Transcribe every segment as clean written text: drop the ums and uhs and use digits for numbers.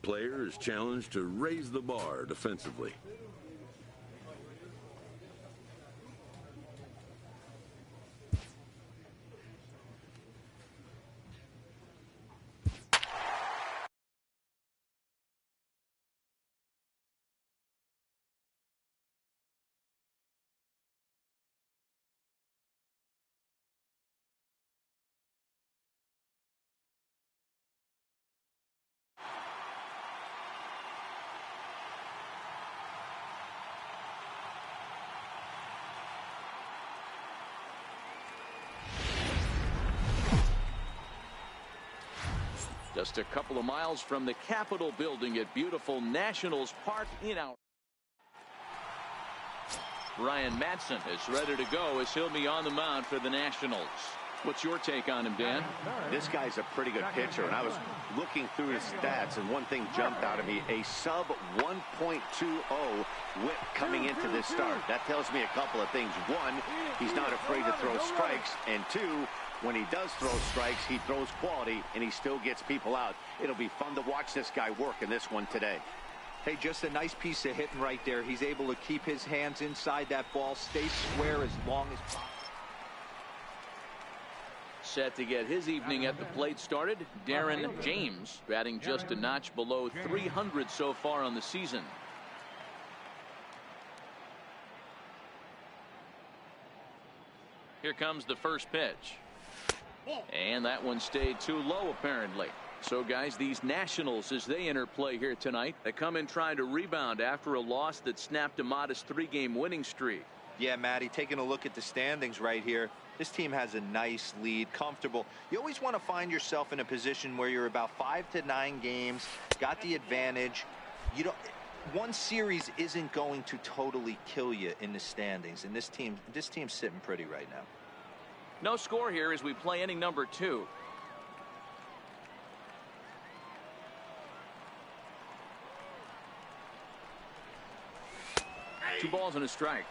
player is challenged to raise the bar defensively. Just a couple of miles from the Capitol building at beautiful Nationals Park in our. Ryan Madson is ready to go as he'll be on the mound for the Nationals. What's your take on him, Dan? This guy's a pretty good pitcher, and I was looking through his stats, and one thing jumped out at me: a sub 1.20 whip coming into this start. That tells me a couple of things. One, he's not afraid to throw strikes, and two, when he does throw strikes, he throws quality, and he still gets people out. It'll be fun to watch this guy work in this one today. Hey, just a nice piece of hitting right there. He's able to keep his hands inside that ball, stay square as long as possible. Set to get his evening at the plate started, Darren James, batting just a notch below 300 so far on the season. Here comes the first pitch. And that one stayed too low, apparently. So, guys, these Nationals, as they enter play here tonight, they come in trying to rebound after a loss that snapped a modest 3-game winning streak. Yeah, Matty, taking a look at the standings right here. This team has a nice lead, comfortable. You always want to find yourself in a position where you're about 5 to 9 games, got the advantage. You don't. One series isn't going to totally kill you in the standings, and this team's sitting pretty right now. No score here as we play inning number 2. Two balls and a strike.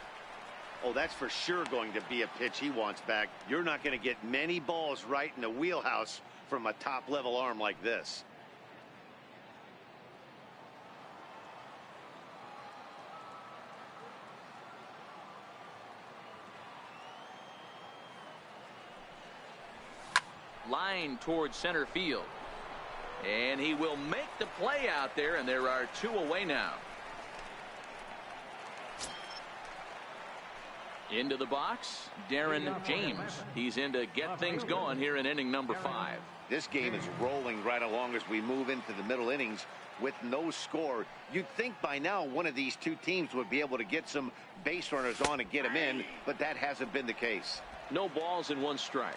Oh, that's for sure going to be a pitch he wants back. You're not going to get many balls right in the wheelhouse from a top-level arm like this. Line towards center field. And he will make the play out there, and there are 2 away now. Into the box, Darren James. He's in to get things going here in inning number 5. This game is rolling right along as we move into the middle innings with no score. You'd think by now one of these two teams would be able to get some base runners on and get them in, but that hasn't been the case. No balls and 1 strike.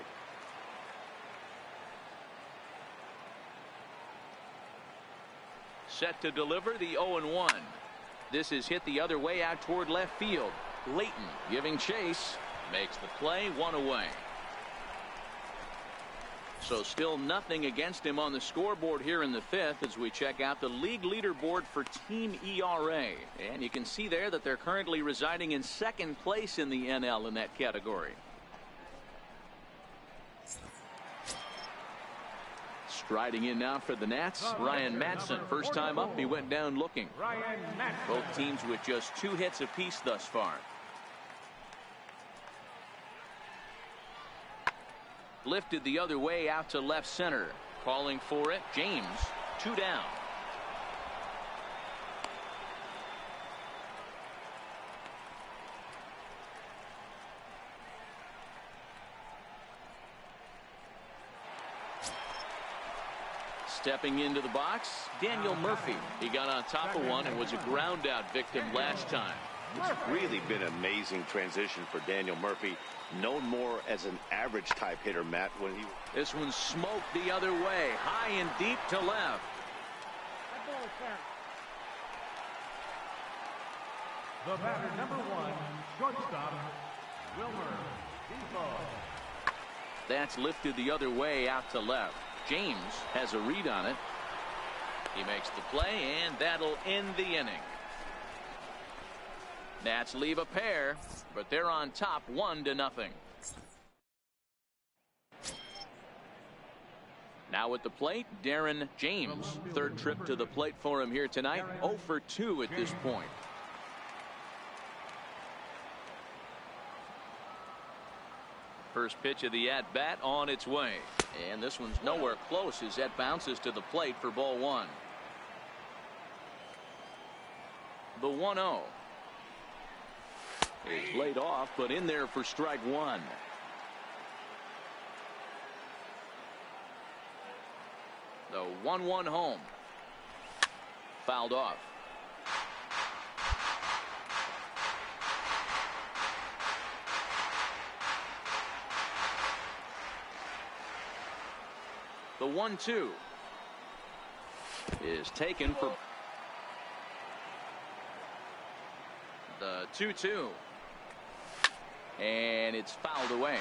Set to deliver the 0-1. This is hit the other way out toward left field. Layton giving chase, makes the play, 1 away. So still nothing against him on the scoreboard here in the 5th as we check out the league leaderboard for team ERA. And you can see there that they're currently residing in 2nd place in the NL in that category. Striding in now for the Nats, Ryan Madson. First time up, he went down looking. Both teams with just 2 hits apiece thus far. Lifted the other way out to left center. Calling for it, James. 2 down. Stepping into the box, Daniel Murphy. He got on top of one and was a ground out victim last time. It's really been an amazing transition for Daniel Murphy, known more as an average type hitter, Matt. This one smoked the other way, high and deep to left. The batter, number 1, shortstop, Wilmer Depot. That's lifted the other way out to left. James has a read on it. He makes the play, and that'll end the inning. Nats leave a pair, but they're on top 1-0. Now at the plate, Darren James. Third trip to the plate for him here tonight. 0 for 2 at this point. First pitch of the at-bat on its way. And this one's nowhere close as that bounces to the plate for ball 1. The 1-0 is laid off, but in there for strike 1. The 1-1 home. Fouled off. The 1-2 is taken for the 2-2, and it's fouled away.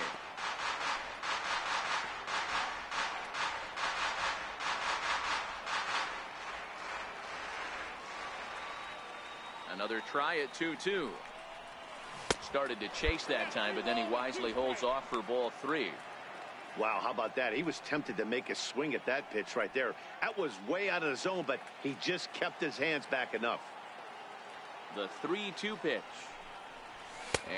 Another try at 2-2. Started to chase that time, but then he wisely holds off for ball 3. Wow, how about that? He was tempted to make a swing at that pitch right there. That was way out of the zone, but he just kept his hands back enough. The 3-2 pitch.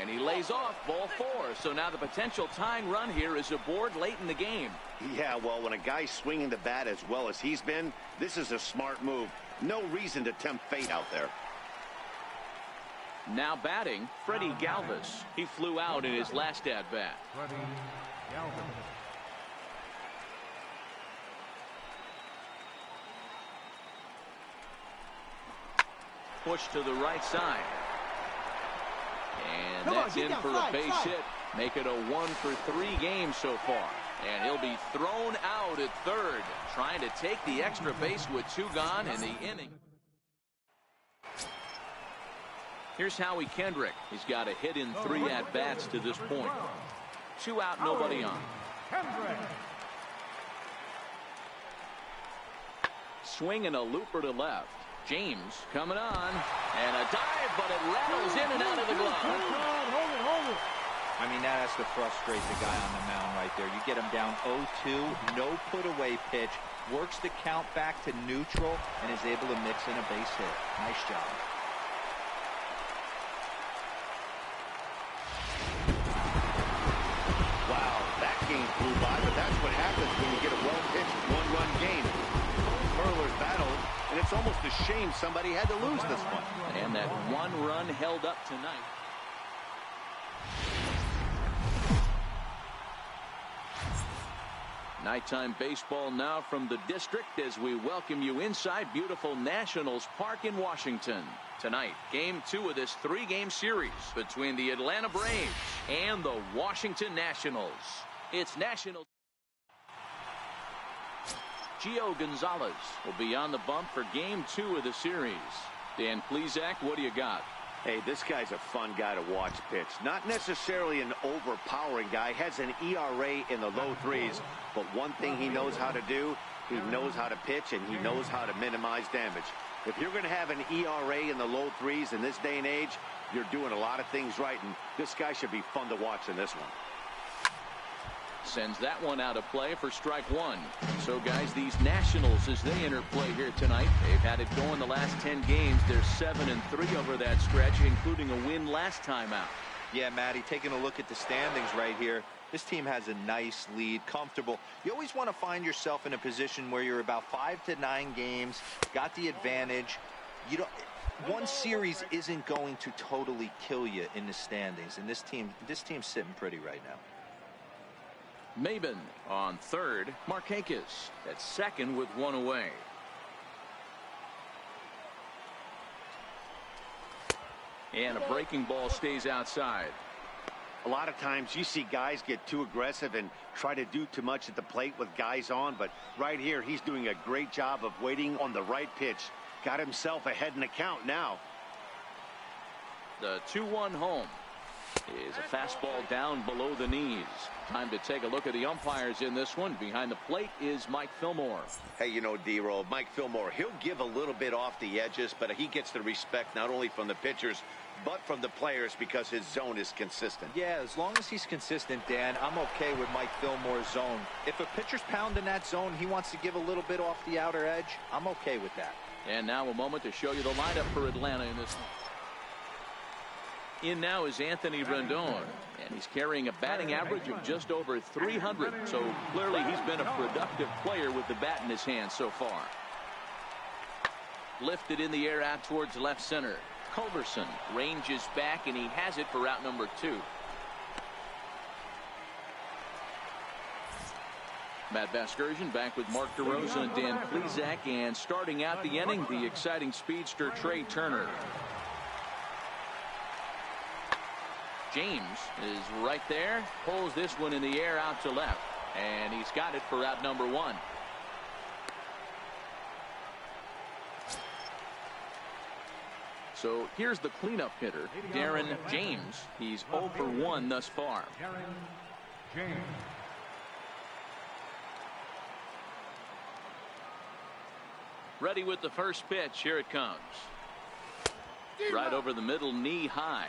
And he lays off ball 4. So now the potential tying run here is aboard late in the game. Yeah, well, when a guy's swinging the bat as well as he's been, this is a smart move. No reason to tempt fate out there. Now batting, Freddie Galvis. He flew out in his last at-bat. Freddie Galvis. Push to the right side. And that's in for a base hit. Make it a 1 for 3 game so far. And he'll be thrown out at third, trying to take the extra base with 2 gone in the inning. Here's Howie Kendrick. He's got a hit in 3 at-bats to this point. 2 out, nobody on. Swing and a looper to left. James coming on, and a dive, but it rattles in and out of the glove. I mean, that has to frustrate the guy on the mound right there. You get him down 0-2, no put-away pitch, works the count back to neutral, and is able to mix in a base hit. Nice job. Wow, that game flew by, but that's what happens when you get a well-pitched 1-run game. Both hurlers battled, and it's almost a shame somebody had to lose this one. And that 1 run held up tonight. Nighttime baseball now from the district as we welcome you inside beautiful Nationals Park in Washington. Tonight, game 2 of this 3-game series between the Atlanta Braves and the Washington Nationals. It's Nationals. Gio Gonzalez will be on the bump for game 2 of the series. Dan Plesac, what do you got? Hey, this guy's a fun guy to watch pitch. Not necessarily an overpowering guy. Has an ERA in the low 3s. But one thing he knows how to do, he knows how to pitch, and he knows how to minimize damage. If you're going to have an ERA in the low 3s in this day and age, you're doing a lot of things right. And this guy should be fun to watch in this one. Sends that one out of play for strike 1. So, guys, these Nationals, as they enter play here tonight, they've had it going the last 10 games. They're 7-3 over that stretch, including a win last time out. Yeah, Matty, taking a look at the standings right here, this team has a nice lead, comfortable. You always want to find yourself in a position where you're about 5 to 9 games, got the advantage. You don't. One series isn't going to totally kill you in the standings, and this team's sitting pretty right now. Maben on third. Markakis at second with 1 away. And a breaking ball stays outside. A lot of times you see guys get too aggressive and try to do too much at the plate with guys on, but right here he's doing a great job of waiting on the right pitch. Got himself ahead in the count now. The 2-1 home is a fastball down below the knees. Time to take a look at the umpires in this one. Behind the plate is Mike Fillmore. Hey, you know, D-Roll, Mike Fillmore, he'll give a little bit off the edges, but he gets the respect not only from the pitchers, but from the players because his zone is consistent. Yeah, as long as he's consistent, Dan, I'm okay with Mike Fillmore's zone. If a pitcher's pounding that zone, he wants to give a little bit off the outer edge, I'm okay with that. And now a moment to show you the lineup for Atlanta in this one. In now is Anthony Rendon, and he's carrying a batting average of just over 300. So clearly he's been a productive player with the bat in his hand so far. Lifted in the air out towards left center. Culberson ranges back, and he has it for out number 2. Matt Vasgersian back with Mark DeRosa and Dan Plesac, and starting out the inning, the exciting speedster Trey Turner. James is right there, pulls this one in the air out to left, and he's got it for out number 1. So here's the cleanup hitter, Darren James. He's 0 for 1 thus far. Darren James. Ready with the first pitch. Here it comes. Right over the middle, knee high.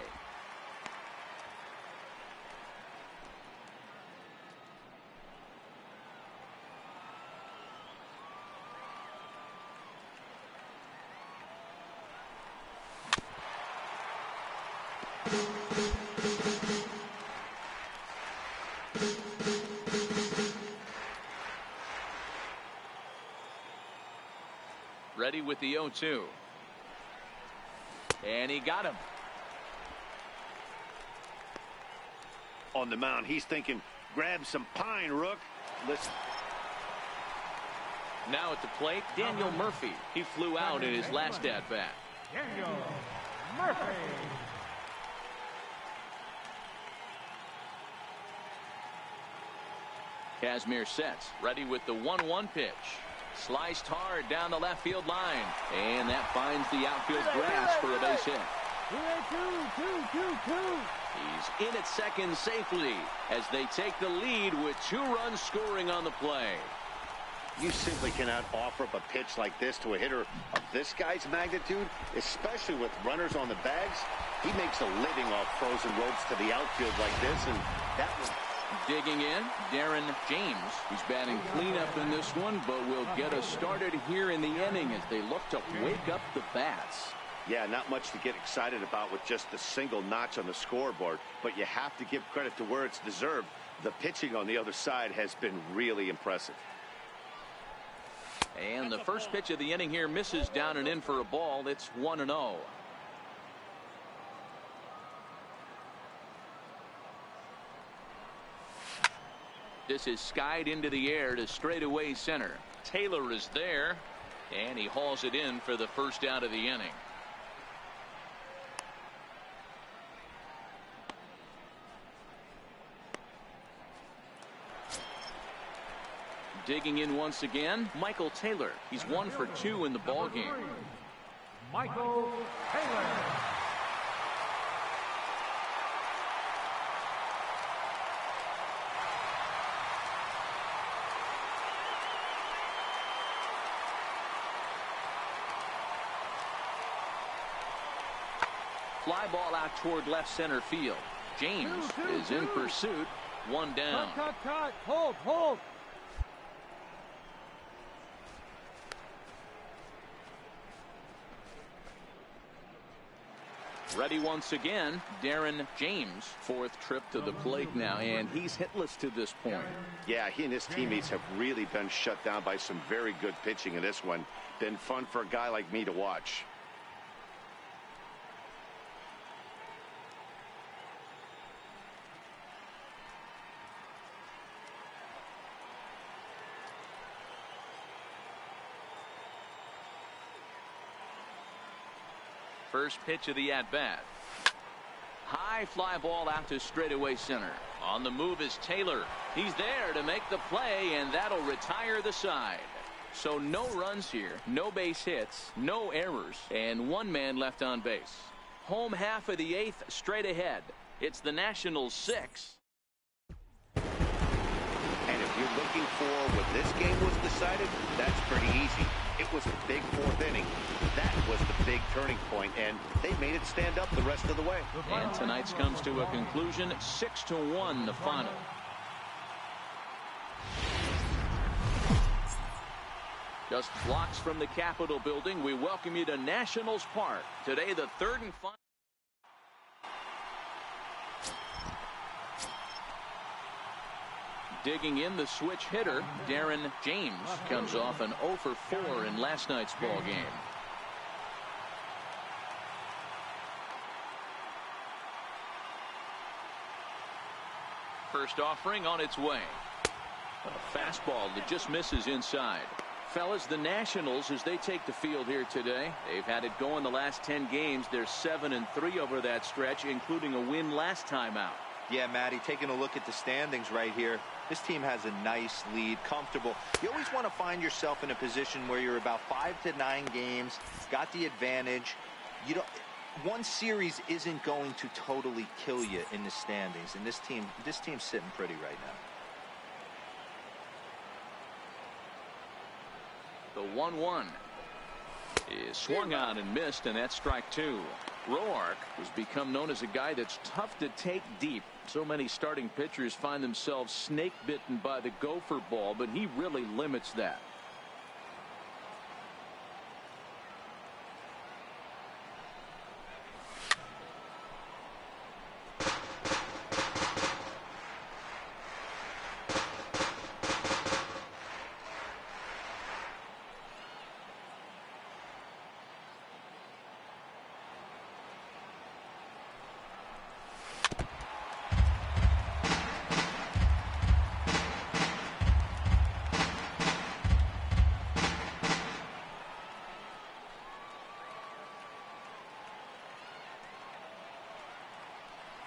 Ready with the 0-2. And he got him. On the mound, he's thinking, grab some pine, Rook. Listen. Now at the plate, Daniel Murphy. He flew out in his last at-bat. Daniel Murphy. Kazmir sets, ready with the 1-1 pitch. Sliced hard down the left field line, and that finds the outfield grass for a base hit. He's in at second safely as they take the lead with 2 runs scoring on the play. You simply cannot offer up a pitch like this to a hitter of this guy's magnitude, especially with runners on the bags. He makes a living off frozen ropes to the outfield like this, and that was... Digging in, Darren James. He's batting cleanup in this one, but will get us started here in the inning as they look to wake up the bats. Yeah, not much to get excited about with just a single notch on the scoreboard, but you have to give credit to where it's deserved. The pitching on the other side has been really impressive. And the first pitch of the inning here misses down and in for a ball. It's 1-0. This is skied into the air to straightaway center. Taylor is there, and he hauls it in for the first out of the inning. Digging in once again, Michael Taylor. He's 1 for 2 in the ballgame. Michael Taylor. Fly ball out toward left center field. James is in pursuit. 1 down. Cut. Hold. Ready once again, Darren James. 4th trip to the plate now, and he's hitless to this point. Yeah, he and his teammates have really been shut down by some very good pitching in this one. Been fun for a guy like me to watch. First pitch of the at-bat. High fly ball out to straightaway center. On the move is Taylor. He's there to make the play, and that'll retire the side. So no runs here, no base hits, no errors, and 1 man left on base. Home half of the 8th straight ahead. It's the Nationals 6. And if you're looking for when this game was decided, that's pretty easy. It was a big fourth inning. That was the big turning point, and they made it stand up the rest of the way. And tonight's comes to a conclusion, 6-1 the final. Just blocks from the Capitol building, we welcome you to Nationals Park. Today, the third and final. Digging in, the switch hitter, Darren James, comes off an 0 for 4 in last night's ball game. First offering on its way. A fastball that just misses inside. Fellas, the Nationals, as they take the field here today, they've had it going the last 10 games. They're 7-3 over that stretch, including a win last time out. Yeah, Matty, taking a look at the standings right here, this team has a nice lead, comfortable. You always want to find yourself in a position where you're about 5 to 9 games, got the advantage. You don't, one series isn't going to totally kill you in the standings, and this team's sitting pretty right The now. 1-1 is swung on and missed, and that's strike 2. Roark has become known as a guy that's tough to take deep. So many starting pitchers find themselves snake bitten by the gopher ball, but he really limits that.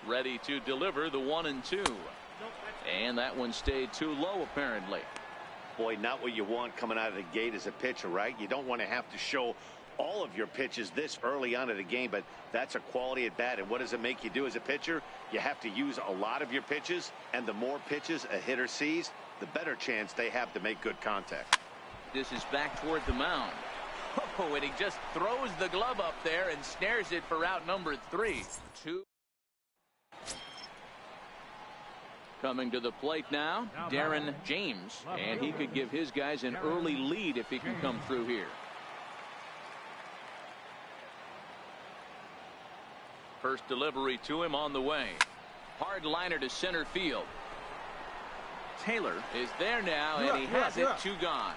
Ready to deliver the 1-2. And that one stayed too low, apparently. Boy, not what you want coming out of the gate as a pitcher, right? You don't want to have to show all of your pitches this early on in the game, but that's a quality at bat. And what does it make you do as a pitcher? You have to use a lot of your pitches, and the more pitches a hitter sees, the better chance they have to make good contact. This is back toward the mound. Oh, and he just throws the glove up there and snares it for out number 3. 2. Coming to the plate now, Darren James, and he could give his guys an early lead if he can come through here. First delivery to him on the way. Hard liner to center field. Taylor is there now, and he has it 2 gone.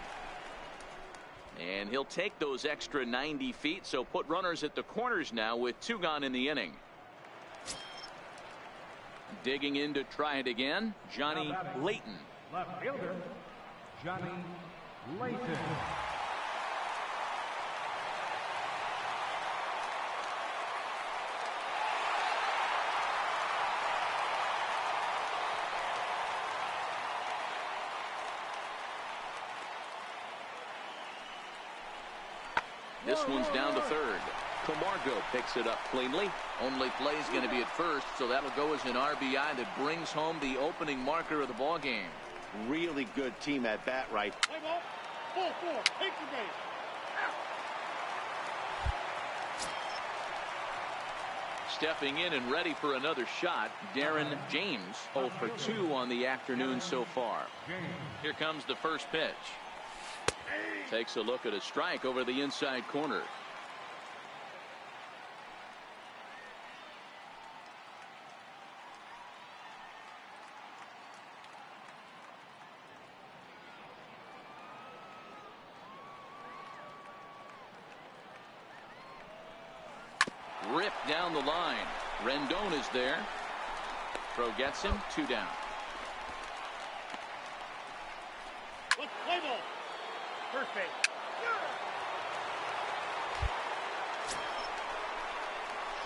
And he'll take those extra 90 feet, so put runners at the corners now with 2 gone in the inning. Digging in to try it again, Johnny Layton. Left fielder, Johnny Layton. This one's down to third. Camargo picks it up cleanly. Only play is going to be at first, so that'll go as an RBI that brings home the opening marker of the ball game. Really good team at bat, right? Ball 4, take the base. Stepping in and ready for another shot, Darren James, 0 for 2 on the afternoon so far. Here comes the first pitch. Takes a look at a strike over the inside corner. Ripped down the line. Rendon is there. Throw gets him, 2 down. Let's play ball. First base.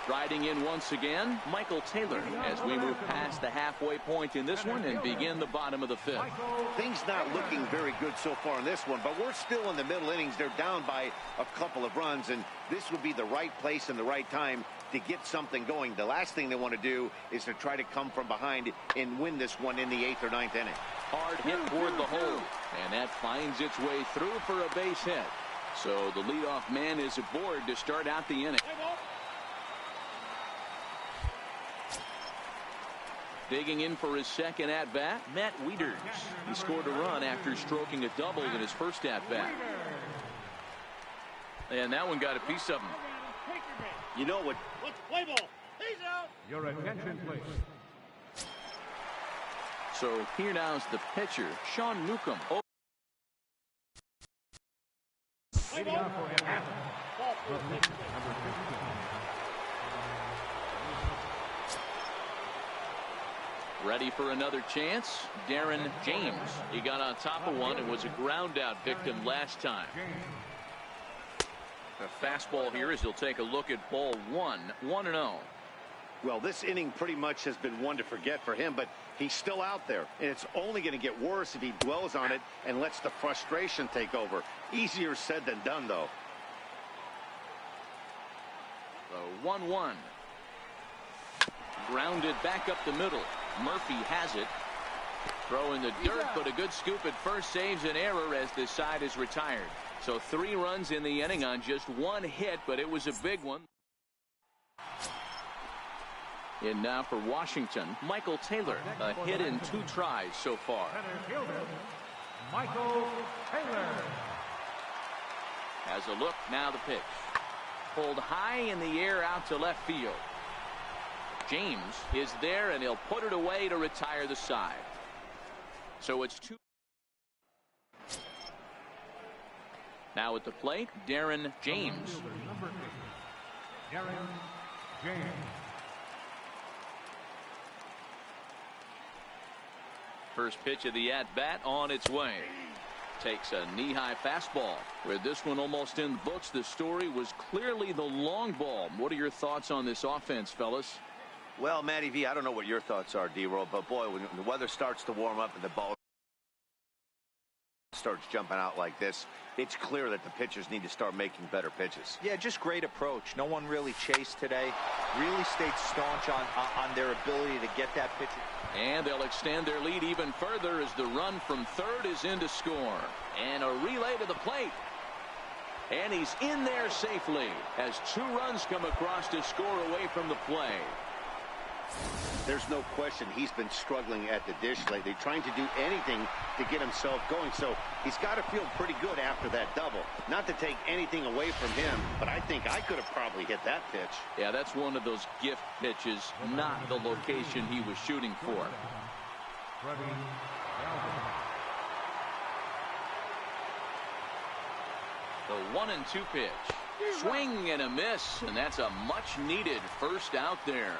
Riding in once again, Michael Taylor, as we move past the halfway point in this one and begin the bottom of the 5th. Things not looking very good so far in this one, but we're still in the middle innings. They're down by a couple of runs, and this would be the right place and the right time to get something going. The last thing they want to do is to try to come from behind and win this one in the 8th or 9th inning. Hard hit toward the hole, and that finds its way through for a base hit. So the leadoff man is aboard to start out the inning. Digging in for his second at-bat, Matt Wieters. He scored a run after stroking a double in his first at-bat. And that one got a piece of him. You know what? Let's play ball. He's out. Your attention, please. So here now is the pitcher, Sean Newcomb. Leading off for him. Ball four. Number 15. Ready for another chance, Darren James. He got on top of one and was a ground out victim last time. A fastball here as he'll take a look at ball one, 1-0. Well, this inning pretty much has been one to forget for him, but he's still out there, and it's only going to get worse if he dwells on it and lets the frustration take over. Easier said than done, though. The 1-1. Grounded back up the middle. Murphy has it. Throw in the dirt, but a good scoop at first saves an error as this side is retired. So 3 runs in the inning on just 1 hit, but it was a big one. And now for Washington, Michael Taylor, a hit in 2 tries so far. Center fielder, Michael Taylor. Has a look, now the pitch. Pulled high in the air out to left field. James is there, and he'll put it away to retire the side. So it's 2. Now at the plate, Darren James. Number 8, Darren James. First pitch of the at-bat on its way. Takes a knee-high fastball. With this one almost in the books, the story was clearly the long ball. What are your thoughts on this offense, fellas? Well, Matty V, I don't know what your thoughts are, D-Roll, but boy, when the weather starts to warm up and the ball starts jumping out like this, it's clear that the pitchers need to start making better pitches. Yeah, just great approach. No one really chased today. Really stayed staunch on their ability to get that pitch. And they'll extend their lead even further as the run from third is in to score. And a relay to the plate. And he's in there safely as 2 runs come across to score away from the play. There's no question he's been struggling at the dish lately, trying to do anything to get himself going. So he's got to feel pretty good after that double. Not to take anything away from him, but I think I could have probably hit that pitch. Yeah, that's one of those gift pitches, not the location he was shooting for. The 1-2 pitch. Swing and a miss, and that's a much-needed first out there.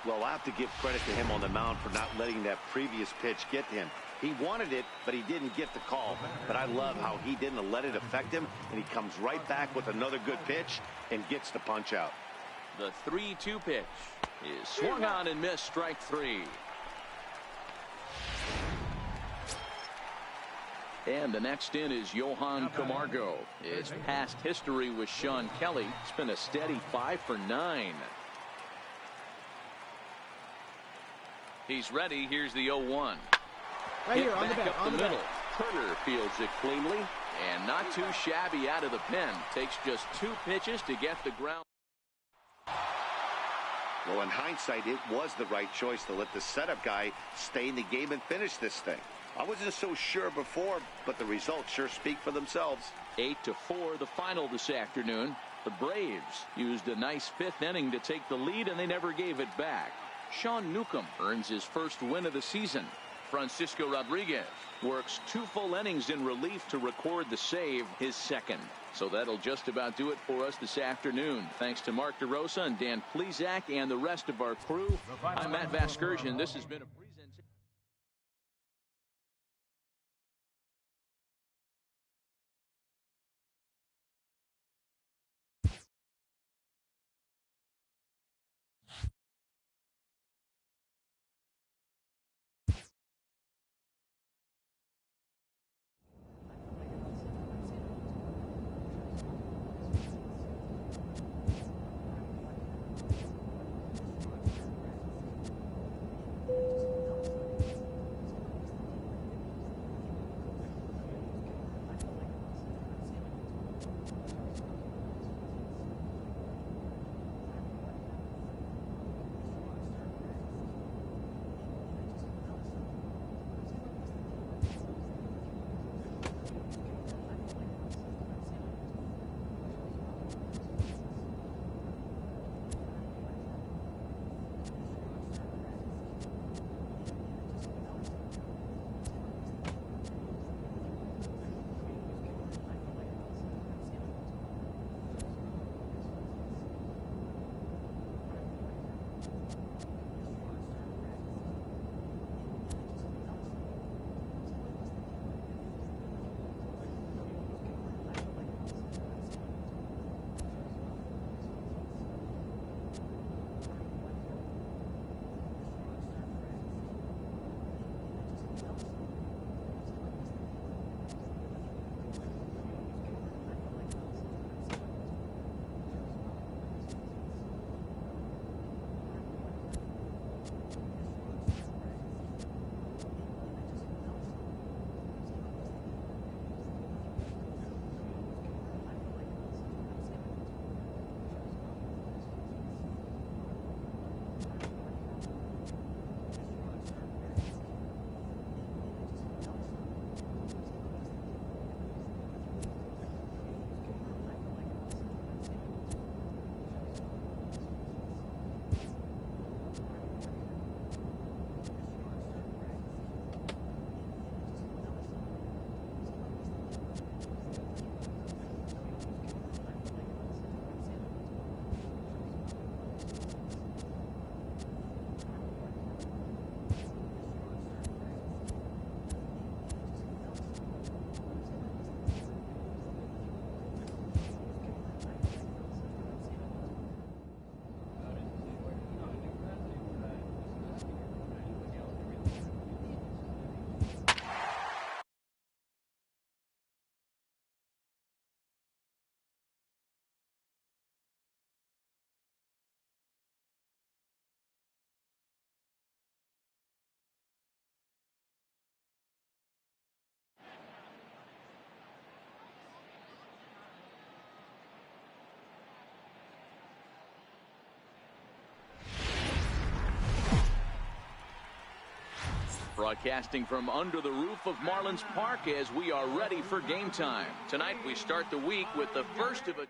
Well, I have to give credit to him on the mound for not letting that previous pitch get to him. He wanted it, but he didn't get the call. But I love how he didn't let it affect him, and he comes right back with another good pitch and gets the punch out. The 3-2 pitch is swung on and missed, strike 3. And the next in is Johan Camargo. His past history with Sean Kelly. It's been a steady 5 for 9. He's ready. Here's the 0-1. Right here on the back bat, up on the the middle. bat. Turner fields it cleanly and not too shabby out of the pen. Takes just 2 pitches to get the ground. Well, in hindsight, it was the right choice to let the setup guy stay in the game and finish this thing. I wasn't so sure before, but the results sure speak for themselves. 8-4 the final this afternoon. The Braves used a nice 5th inning to take the lead, and they never gave it back. Sean Newcomb earns his first win of the season. Francisco Rodriguez works 2 full innings in relief to record the save, his second. So that'll just about do it for us this afternoon. Thanks to Mark DeRosa and Dan Plesac and the rest of our crew. I'm Matt Vasgersian. This has been a Thank you. Broadcasting from under the roof of Marlins Park as we are ready for game time. Tonight we start the week with the first of a...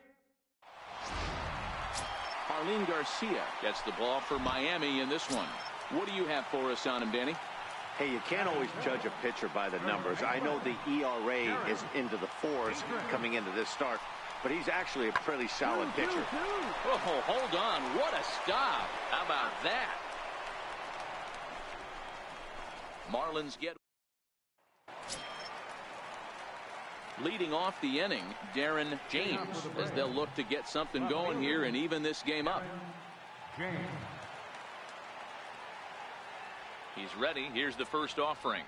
Arlene Garcia gets the ball for Miami in this one. What do you have for us on him, Danny? Hey, you can't always judge a pitcher by the numbers. I know the ERA is into the 4s coming into this start, but he's actually a pretty solid pitcher. Oh, hold on. What a stop. How about that? Marlins get... Leading off the inning, Darren James, as they'll look to get something going here and even this game up. He's ready. Here's the first offering.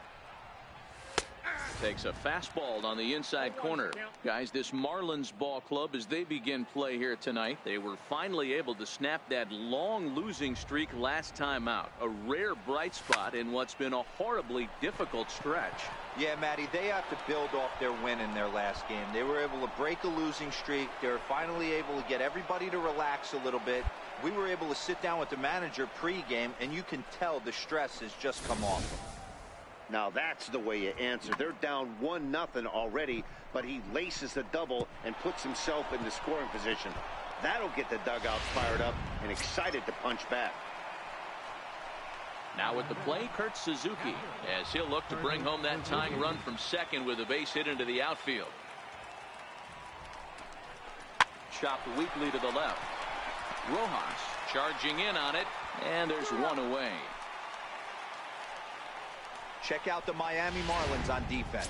Takes a fastball on the inside corner. Guys, this Marlins ball club, as they begin play here tonight, they were finally able to snap that long losing streak last time out. A rare bright spot in what's been a horribly difficult stretch. Yeah, Matty, they have to build off their win in their last game. They were able to break a losing streak. They were finally able to get everybody to relax a little bit. We were able to sit down with the manager pre-game, and you can tell the stress has just come off. Now that's the way you answer. They're down 1-0 already, but he laces the double and puts himself in the scoring position. That'll get the dugouts fired up and excited to punch back. Now at the play, Kurt Suzuki, as he'll look to bring home that tying run from second with a base hit into the outfield. Chopped weakly to the left. Rojas charging in on it, and there's one away. Check out the Miami Marlins on defense.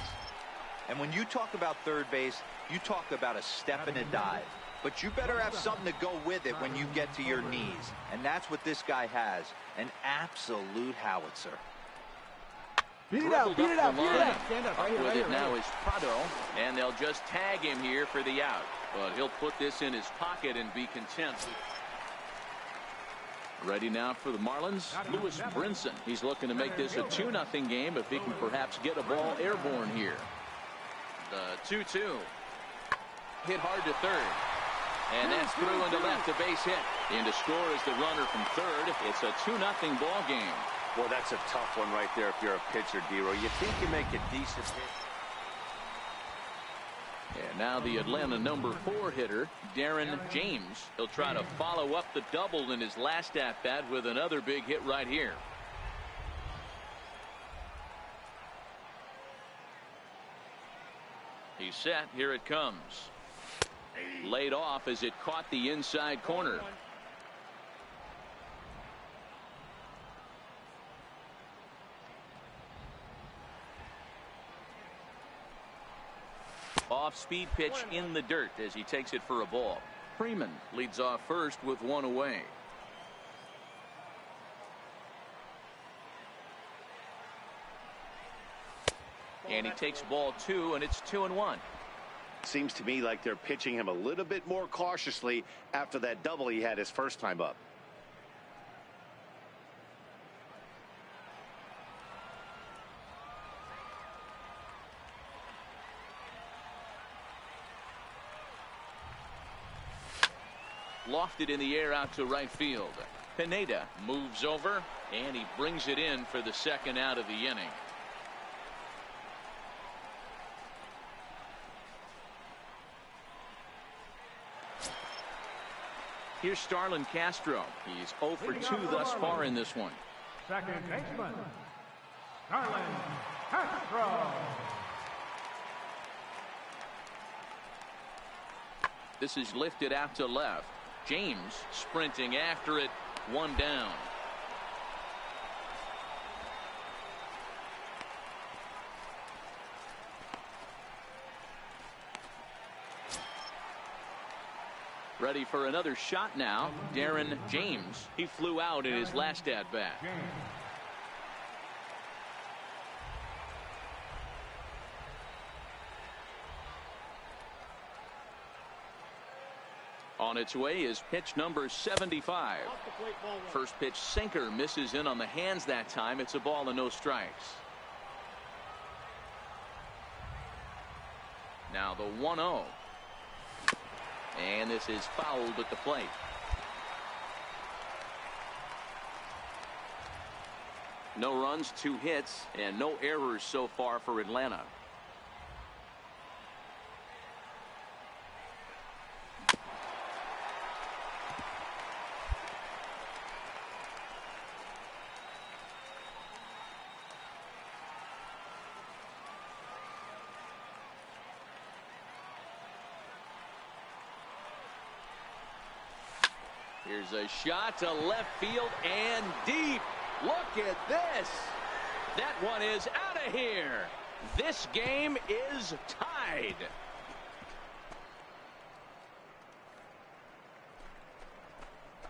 And when you talk about third base, you talk about a step and a dive. But you better have something to go with it when you get to your knees. And that's what this guy has. An absolute howitzer. Beat it out, beat it out, beat it out. Stand up. With it now is Prado, and they'll just tag him here for the out. But he'll put this in his pocket and be content. Ready now for the Marlins, Lewis Brinson. He's looking to make this a 2-0 game if he can perhaps get a ball airborne here. The 2-2. Hit hard to third. And that's through into left, a base hit. In to score is the runner from third. It's a 2-0 ball game. Well, that's a tough one right there if you're a pitcher, D-Roy. You think you make a decent hit. And now the Atlanta number 4 hitter, Darren James. He'll try to follow up the double in his last at-bat with another big hit right here. He's set. Here it comes. Laid off as it caught the inside corner. Off-speed pitch in the dirt as he takes it for a ball. Freeman leads off first with one away. And he takes ball 2, and it's 2-1. Seems to me like they're pitching him a little bit more cautiously after that double he had his first time up. Lofted in the air out to right field. Pineda moves over, and he brings it in for the second out of the inning. Here's Starlin Castro. He's 0 for 2 thus far in this one. Second baseman, Starlin Castro. This is lifted out to left. James sprinting after it. One down. Ready for another shot now. Darren James. He flew out in his last at bat. On its way is pitch number 75. First pitch sinker misses in on the hands that time. It's a ball and no strikes. Now the 1-0. And this is fouled at the plate. No runs, 2 hits, and no errors so far for Atlanta. Here's a shot to left field and deep. Look at this. That one is out of here. This game is tied.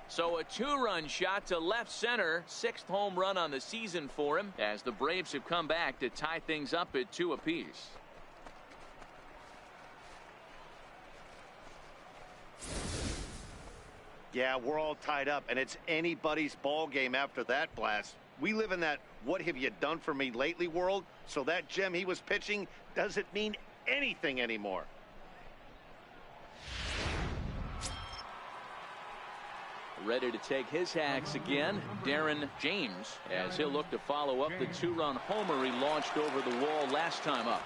So a 2-run shot to left center. 6th home run on the season for him as the Braves have come back to tie things up at 2 apiece. Yeah, we're all tied up, and it's anybody's ball game after that blast. We live in that what have you done for me lately world, so that gem he was pitching doesn't mean anything anymore. Ready to take his hacks again, Darren James, as he'll look to follow up the 2-run homer he launched over the wall last time up.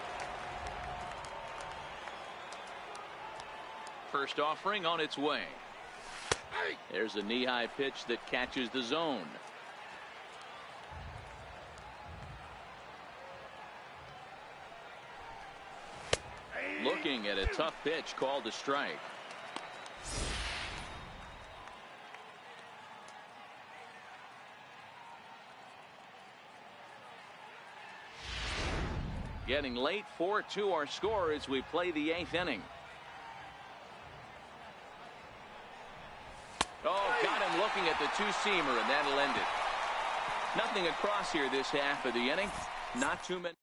First offering on its way. There's a knee-high pitch that catches the zone. Looking at a tough pitch called a strike. Getting late, 4-2 our score as we play the 8th inning. Oh, got him looking at the 2-seamer, and that'll end it. Nothing across here this half of the inning. Not too many.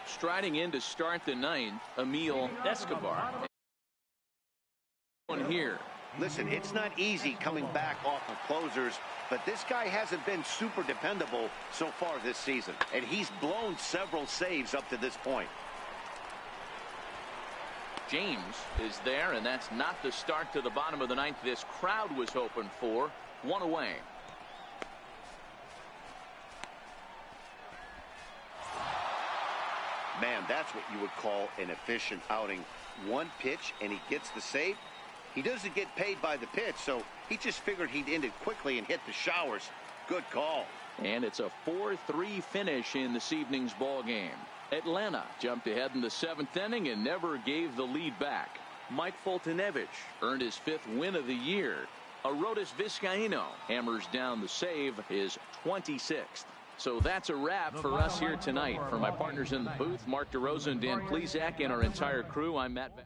Striding in to start the 9th, Emil Escobar. One here. Listen, it's not easy coming back off of closers, but this guy hasn't been super dependable so far this season, and he's blown several saves up to this point. James is there, and that's not the start to the bottom of the 9th this crowd was hoping for. 1 away. Man, that's what you would call an efficient outing. 1 pitch, and he gets the save. He doesn't get paid by the pitch, so he just figured he'd end it quickly and hit the showers. Good call. And it's a 4-3 finish in this evening's ball game. Atlanta jumped ahead in the 7th inning and never gave the lead back. Mike Foltynewicz earned his 5th win of the year. Arodys Vizcaino hammers down the save, his 26th. So that's a wrap for us here tonight. For my partners in the booth, Mark DeRosa and Dan Plesac, and our entire crew, I'm Matt Vasker.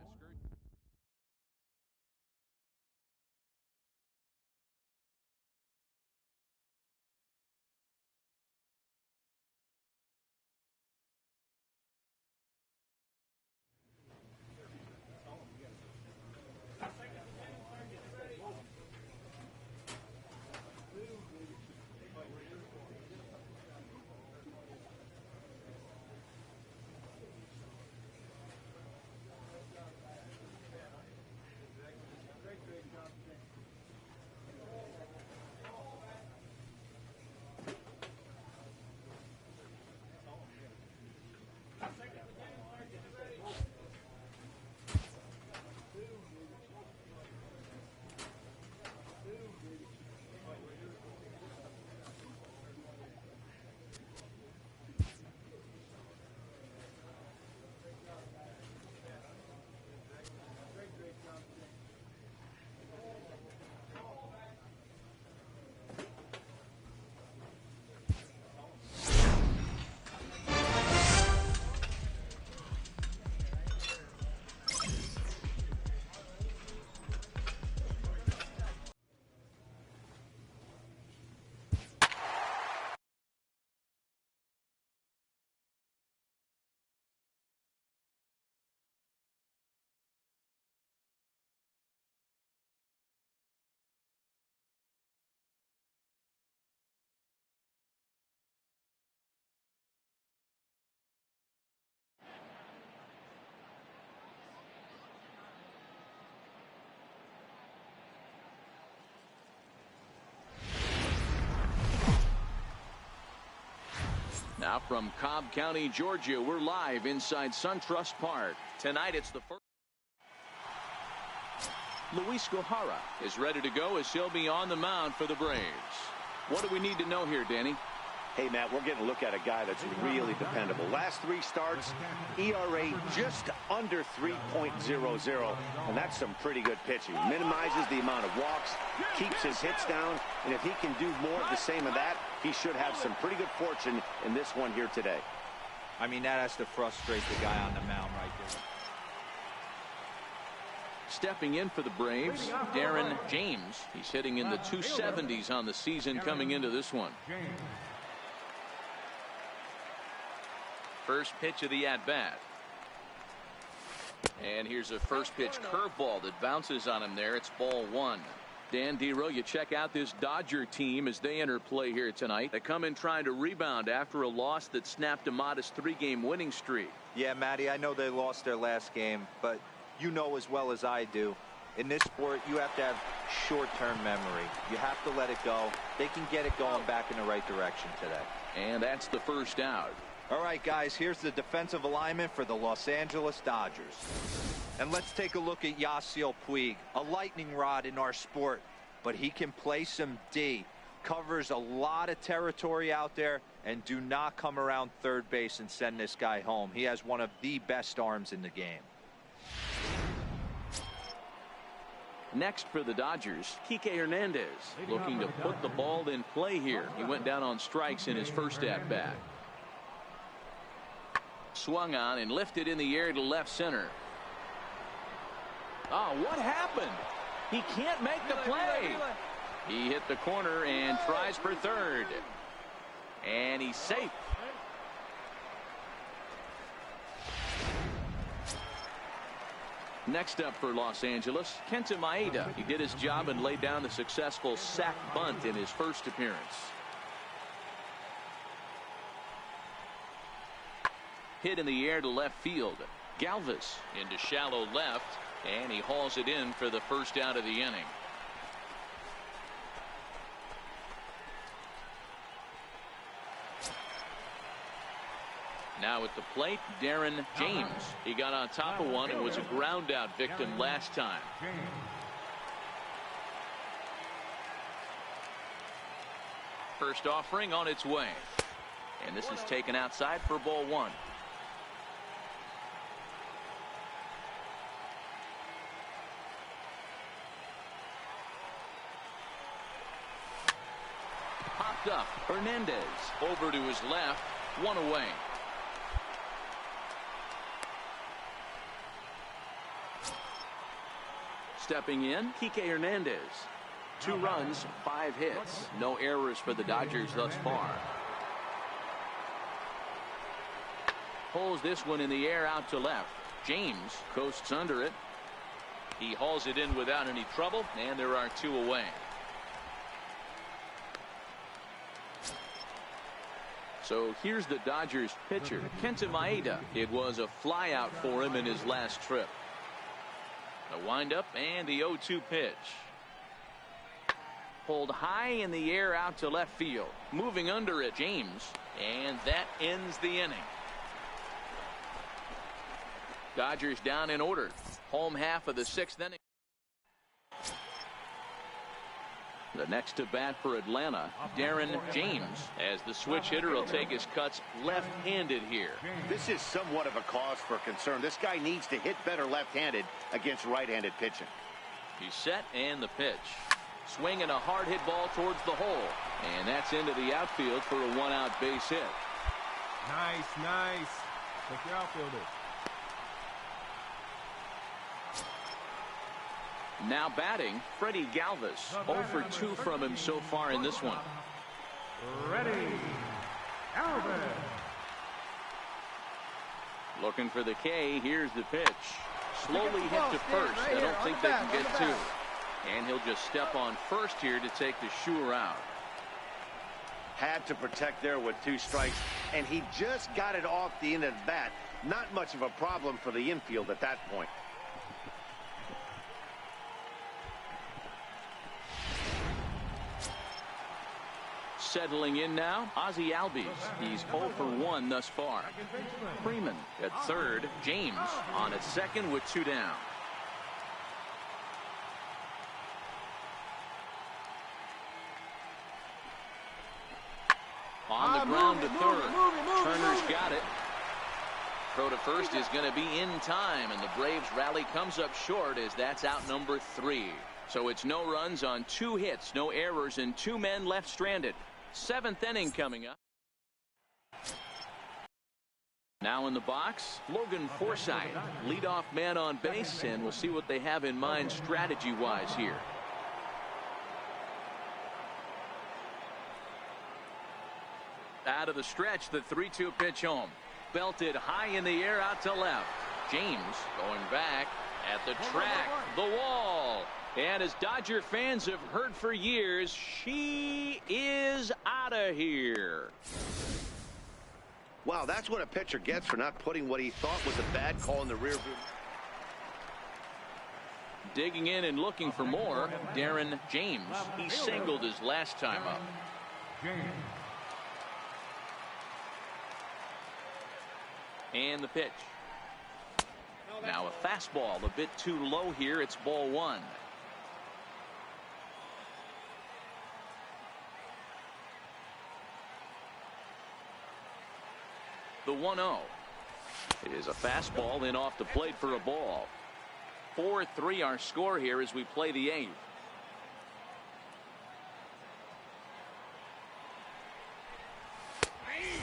Now from Cobb County, Georgia, we're live inside SunTrust Park. Tonight it's the first. Luis Gohara is ready to go as he'll be on the mound for the Braves. What do we need to know here, Danny? Hey, Matt, we're getting a look at a guy that's really dependable. Last 3 starts, ERA just under 3.00, and that's some pretty good pitching. Minimizes the amount of walks, keeps his hits down, and if he can do more of the same of that, he should have some pretty good fortune in this one here today. I mean, that has to frustrate the guy on the mound right there. Stepping in for the Braves, Darren James. He's hitting in the 270s on the season coming into this one. First pitch of the at-bat. And here's a first pitch curveball that bounces on him there. It's ball 1. Dan Dero, you check out this Dodger team as they enter play here tonight. They come in trying to rebound after a loss that snapped a modest 3-game winning streak. Yeah, Matty, I know they lost their last game, but you know as well as I do, in this sport, you have to have short-term memory. You have to let it go. They can get it going back in the right direction today. And that's the first out. All right, guys, here's the defensive alignment for the Los Angeles Dodgers. And let's take a look at Yasiel Puig, a lightning rod in our sport, but he can play some D. Covers a lot of territory out there, and do not come around third base and send this guy home. He has one of the best arms in the game. Next for the Dodgers, Kike Hernandez, looking to put the ball in play here. He went down on strikes in his first at-bat. Swung on and lifted in the air to left center. Oh, what happened? He can't make the play. He hit the corner and tries for third. And he's safe. Next up for Los Angeles, Kenta Maeda. He did his job and laid down the successful sac bunt in his first appearance. Hit in the air to left field. Galvis into shallow left, and he hauls it in for the first out of the inning. Now at the plate, Darren James. He got on top of one and was a ground out victim last time. First offering on its way. And this is taken outside for ball 1. Popped up. Hernandez over to his left. 1 away. Stepping in, Kike Hernandez. 2 runs, 5 hits. No errors for the Dodgers thus far. Pulls this one in the air out to left. James coasts under it. He hauls it in without any trouble, and there are 2 away. So here's the Dodgers pitcher, Kenta Maeda. It was a flyout for him in his last trip. The windup and the 0-2 pitch. Pulled high in the air out to left field. Moving under it, James. And that ends the inning. Dodgers down in order. Home half of the 6th inning. The next to bat for Atlanta, Darren James, as the switch hitter will take his cuts left-handed here. This is somewhat of a cause for concern. This guy needs to hit better left-handed against right-handed pitching. He's set and the pitch. Swinging a hard hit ball towards the hole. And that's into the outfield for a 1-out base hit. Nice. Take your outfielder. Now batting, Freddie Galvis. 0 for 2 from him so far in this one. Ready. Galvis. Looking for the K. Here's the pitch. Slowly hit to first. I don't think they can get 2. And he'll just step on first here to take the sure out. Had to protect there with 2 strikes, and he just got it off the end of the bat. Not much of a problem for the infield at that point. Settling in now, Ozzie Albies. He's 0 for 1 thus far. Freeman at third. James on at second with 2 down. On the ground to third. Turner's got it. Throw to first is going to be in time, and the Braves rally comes up short as that's out number 3. So it's no runs on 2 hits, no errors, and 2 men left stranded. 7th inning coming up. Now in the box, Logan Forsythe, leadoff man on base, and we'll see what they have in mind strategy-wise here. Out of the stretch, the 3-2 pitch home. Belted high in the air out to left. James going back at the track, the wall. And as Dodger fans have heard for years, she is out of here. Wow, that's what a pitcher gets for not putting what he thought was a bad call in the rear view. Digging in and looking for more, Darren James. He singled his last time up. And the pitch. Now a fastball a bit too low here. It's ball 1. The 1-0 is a fastball in off the plate for a ball. 4-3 our score here as we play the 8th.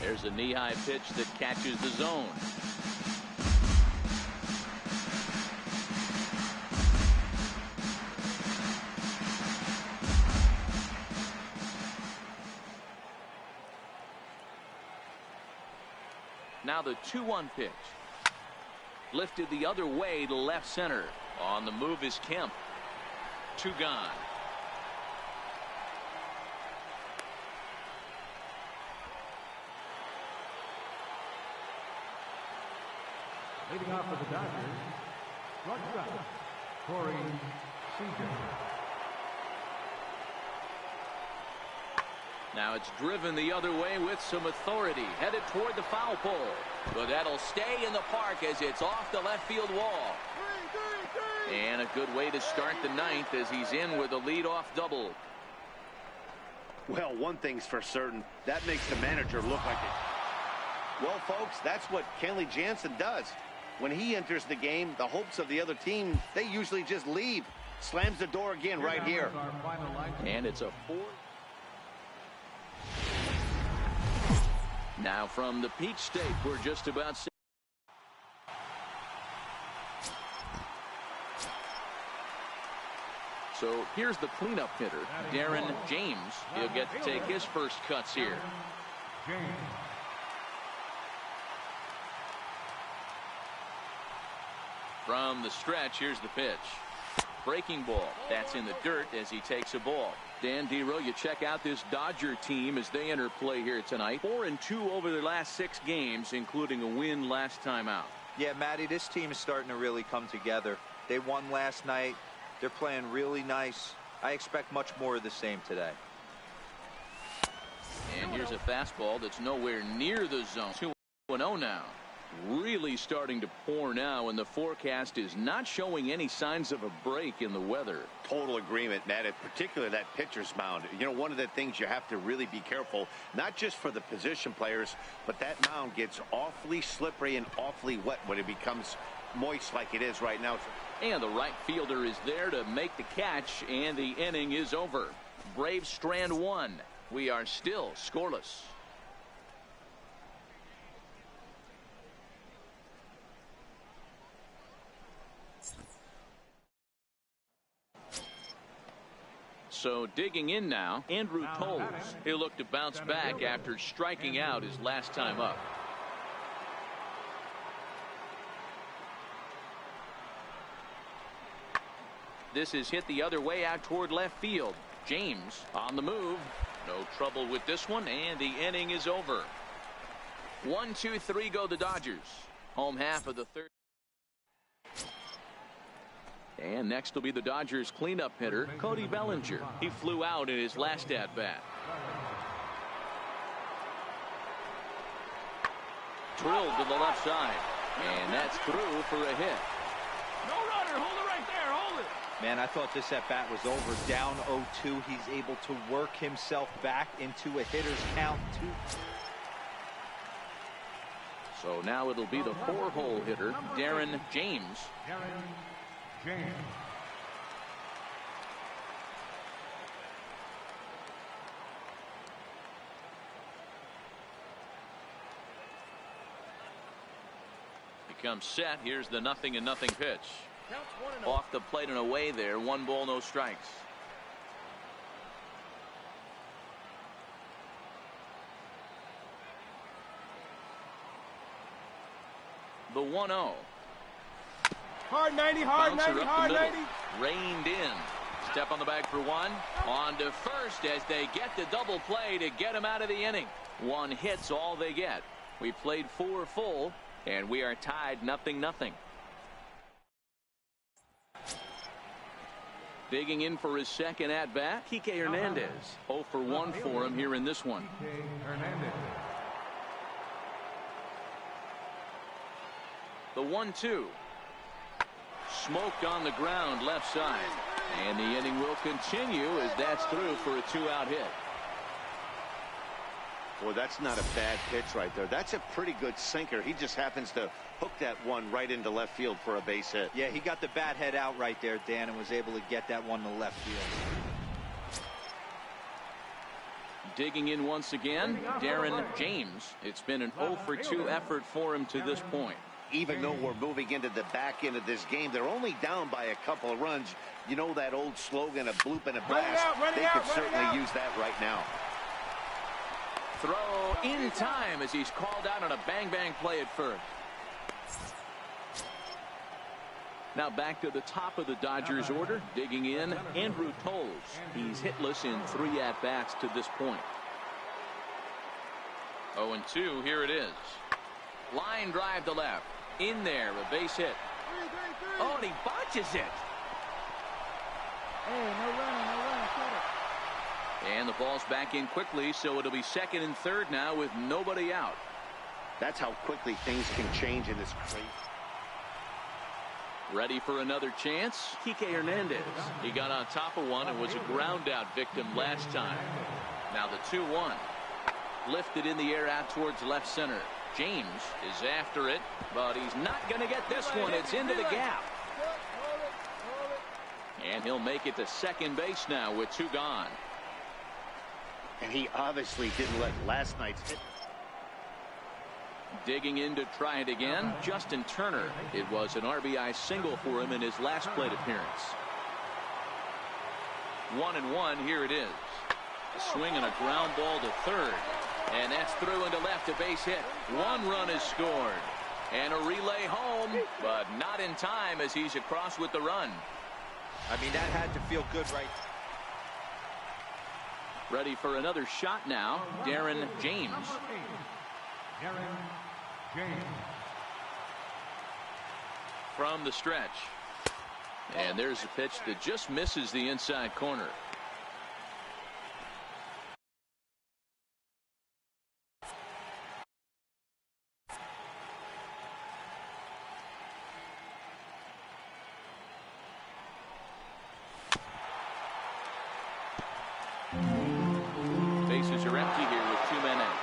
There's a knee-high pitch that catches the zone. Now the 2-1 pitch. Lifted the other way to left center. On the move is Kemp. 2 gone. Leading off for the Dodgers, shortstop, Corey Seager. Now it's driven the other way with some authority, headed toward the foul pole. But that'll stay in the park as it's off the left field wall. And a good way to start the 9th as he's in with a leadoff double. Well, one thing's for certain, that makes the manager look like it. Well, folks, that's what Kenley Jansen does. When he enters the game, the hopes of the other team, they usually just leave. Slams the door again right here. And it's a 4. Now from the Peach State, we're just about. So here's the cleanup hitter, Darren James. He'll get to take his first cuts here. From the stretch, here's the pitch. Breaking ball. That's in the dirt as he takes a ball. Dan Dero, you check out this Dodger team as they enter play here tonight. 4-2 over their last 6 games, including a win last time out. Yeah, Matty, this team is starting to really come together. They won last night. They're playing really nice. I expect much more of the same today. And here's a fastball that's nowhere near the zone. 2-0 now. Really starting to pour now, and the forecast is not showing any signs of a break in the weather. Total agreement, Matt. In particular, that pitcher's mound. You know, one of the things you have to really be careful, not just for the position players, but that mound gets awfully slippery and awfully wet when it becomes moist like it is right now. And the right fielder is there to make the catch, and the inning is over. Braves strand 1. We are still scoreless. So digging in now, Andrew Toles. He'll look to bounce back after striking out his last time up. This is hit the other way out toward left field. James on the move. No trouble with this one, and the inning is over. 1, 2, 3 go the Dodgers. Home half of the 3rd. And next will be the Dodgers cleanup hitter, Cody Bellinger. He flew out in his last at-bat. Drilled to the left side. And that's through for a hit. No runner. Hold it right there. Hold it. Man, I thought this at-bat was over. Down 0-2. He's able to work himself back into a hitter's count. So now it'll be the 4-hole hitter, Darren James. Darren James. Comes set. Here's the 0-0 pitch. Off the plate and away there. 1 ball, no strikes. The 1-0. Hard 90, hard 90, hard 90. Reined in. Step on the bag for 1. On to first as they get the double play to get him out of the inning. 1 hit's all they get. We played 4 full. And we are tied 0-0. Digging in for his second at bat, Kike Hernandez. 0 for 1 for him here in this one. The 1-2. Smoked on the ground left side. And the inning will continue as that's through for a 2-out hit. Well, that's not a bad pitch right there. That's a pretty good sinker. He just happens to hook that one right into left field for a base hit. Yeah, he got the bat head out right there, Dan, and was able to get that one to left field. Digging in once again, Darren James. It's been an 0 for 2 effort for him to this point. Even though we're moving into the back end of this game, they're only down by a couple of runs. You know that old slogan, a bloop and a blast? They could certainly use that right now. Throw in time as he's called out on a bang-bang play at first. Now back to the top of the Dodgers order. Digging in, Andrew Toles. He's hitless in 3 at-bats to this point. 0-2, here it is. Line drive to left. In there, a base hit. Oh, and he botches it. Hey, no running, cut it. And the ball's back in quickly, so it'll be 2nd and 3rd now with nobody out. That's how quickly things can change in this crazy. Ready for another chance? Kike Hernandez. He got on top of one and was a ground out victim last time. Now the 2-1. Lifted in the air out towards left center. James is after it, but he's not going to get this one. It's into the gap. And he'll make it to second base now with 2 gone. And he obviously didn't let last night's hit. Digging in to try it again, Justin Turner. It was an RBI single for him in his last plate appearance. 1-1, here it is. A swing and a ground ball to third. And that's through into left, a base hit. 1 run is scored. And a relay home, but not in time as he's across with the run. I mean, that had to feel good right. Ready for another shot now, Darren James. Darren James. From the stretch. And there's a pitch that just misses the inside corner. Bases are empty here with 2 men out.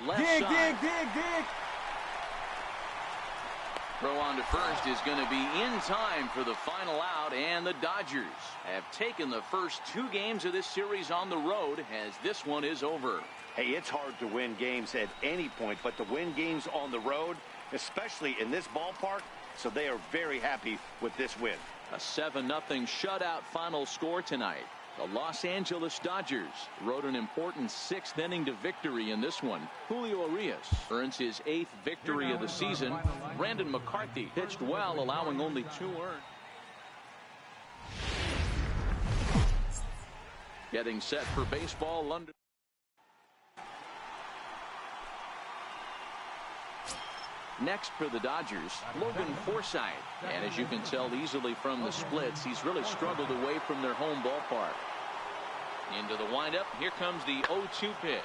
Left side. Dig. Throw on to first is going to be in time for the final out, and the Dodgers have taken the first 2 games of this series on the road as this one is over. Hey, it's hard to win games at any point, but to win games on the road, especially in this ballpark, so they are very happy with this win. A 7-0 shutout final score tonight. The Los Angeles Dodgers rode an important 6th inning to victory in this one. Julio Urias earns his 8th victory of the season. Brandon McCarthy pitched well, allowing only 2 earned. Getting set for baseball, London. Next for the Dodgers, Logan Forsythe. And as you can tell easily from the splits, he's really struggled away from their home ballpark. Into the windup. Here comes the 0-2 pitch.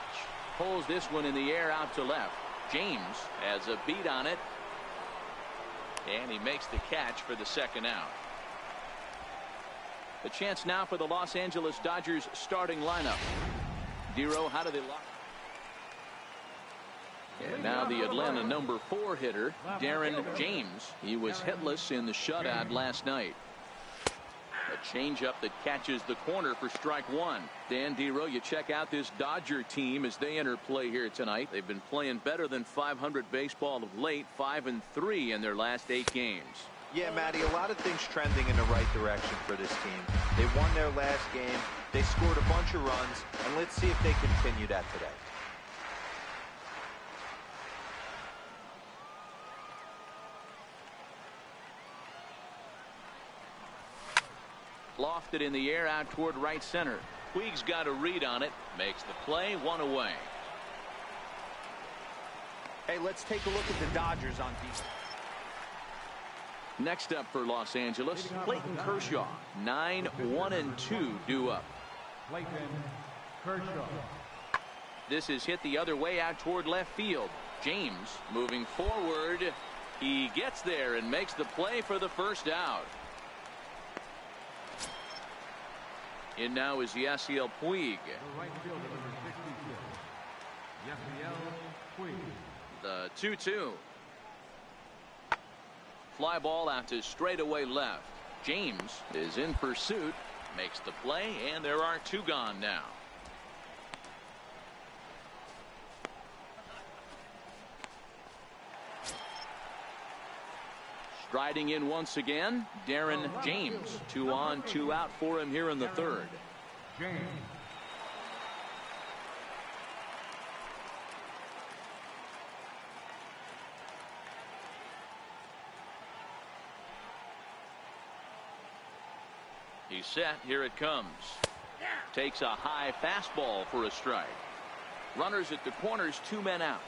Pulls this one in the air out to left. James has a beat on it. And he makes the catch for the second out. A chance now for the Los Angeles Dodgers starting lineup. Dero, how do they lock? And now the Atlanta #4 hitter, Darren James. He was hitless in the shutout last night. A changeup that catches the corner for strike one. Dan Dero, you check out this Dodger team as they enter play here tonight. They've been playing better than .500 baseball of late, 5-3 in their last 8 games. Yeah, Matty, a lot of things trending in the right direction for this team. They won their last game. They scored a bunch of runs, and let's see if they continue that today. Lofted in the air out toward right center. Puig's got a read on it. Makes the play, 1 away. Hey, let's take a look at the Dodgers on defense. Next up for Los Angeles, Clayton Kershaw. 9-1-2 due up. Clayton Kershaw. This is hit the other way out toward left field. James moving forward. He gets there and makes the play for the first out. In now is Yasiel Puig. The right fielder, number 66. Yasiel Puig. The 2-2. Fly ball out to straightaway left. James is in pursuit. Makes the play, and there are 2 gone now. Striding in once again, Darren James. 2 on, 2 out for him here in the third. James. He's set. Here it comes. Takes a high fastball for a strike. Runners at the corners, 2 men out.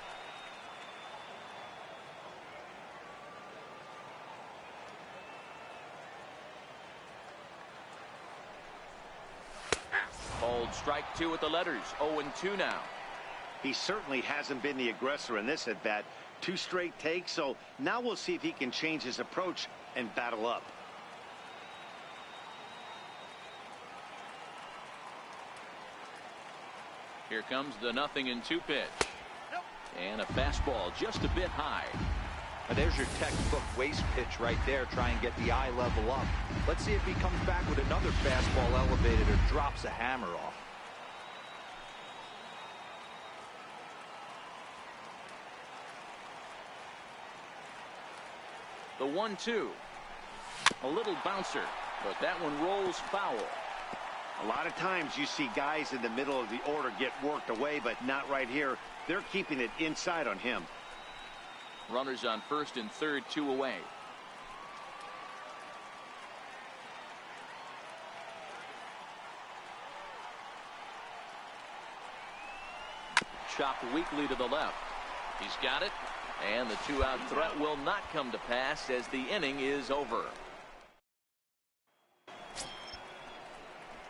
Called strike 2 with the letters. 0-2 now. He certainly hasn't been the aggressor in this at bat. 2 straight takes, so now we'll see if he can change his approach and battle up. Here comes the 0-2 pitch. And a fastball just a bit high. And there's your textbook waste pitch right there. Try and get the eye level up. Let's see if he comes back with another fastball elevated or drops a hammer off. The 1-2. A little bouncer, but that one rolls foul. A lot of times you see guys in the middle of the order get worked away, but not right here. They're keeping it inside on him. Runners on first and third, 2 away. Chopped weakly to the left. He's got it, and the 2-out threat will not come to pass as the inning is over.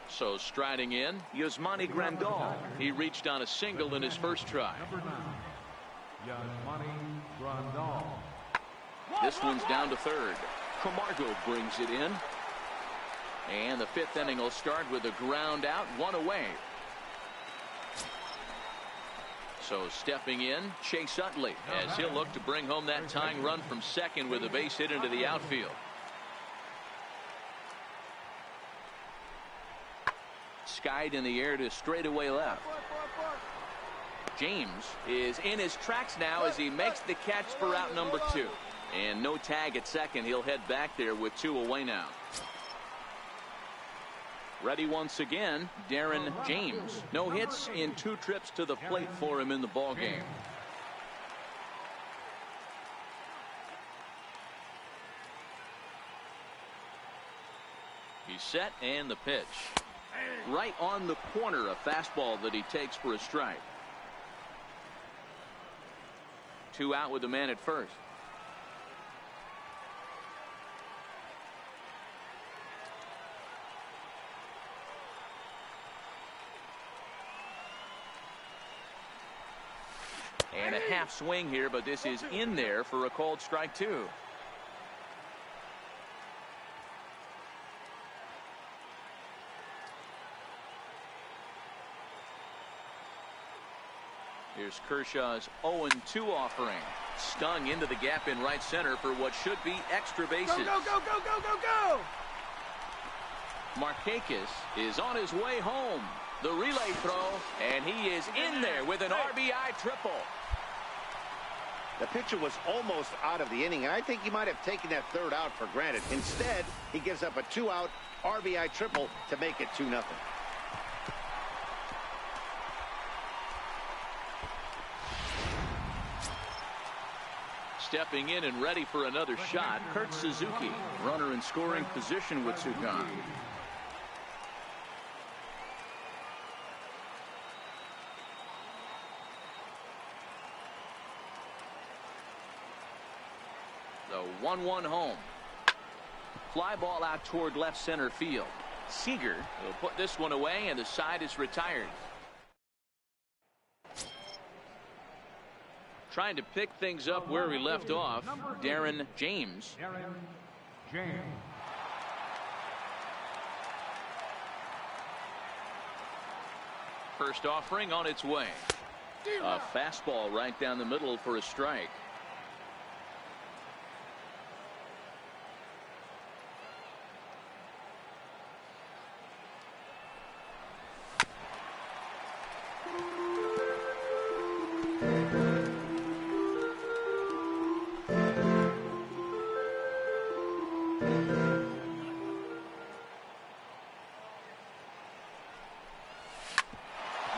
So striding in, Yasmani Grandal. He reached on a single in his first try. Number 9. Yasmani Grandal. This one's down to third. Camargo brings it in. And the 5th inning will start with a ground out, 1 away. So stepping in, Chase Utley, as he'll look to bring home that tying run from second with a base hit into the outfield. Skied in the air to straightaway left. James is in his tracks now as he makes the catch for out number 2. And no tag at second. He'll head back there with 2 away now. Ready once again, Darren James. No hits in 2 trips to the plate for him in the ballgame. He's set, and the pitch. Right on the corner, a fastball that he takes for a strike. 2 out with the man at first. half swing here, but this is in there for a called strike 2. Here's Kershaw's 0-2 offering. Stung into the gap in right center for what should be extra bases. Go, go, go, go, go, go, go! Markakis is on his way home. The relay throw, and he is in there with an RBI triple. The pitcher was almost out of the inning. I think he might have taken that third out for granted. Instead, he gives up a 2-out RBI triple to make it 2-0. Stepping in and ready for another shot, Kurt Suzuki. Runner in scoring position with two gone. The 1-1 home. Fly ball out toward left center field. Seager will put this one away, and the side is retired. Trying to pick things up where we left off, Darren James. Darren James. First offering on its way. A fastball right down the middle for a strike.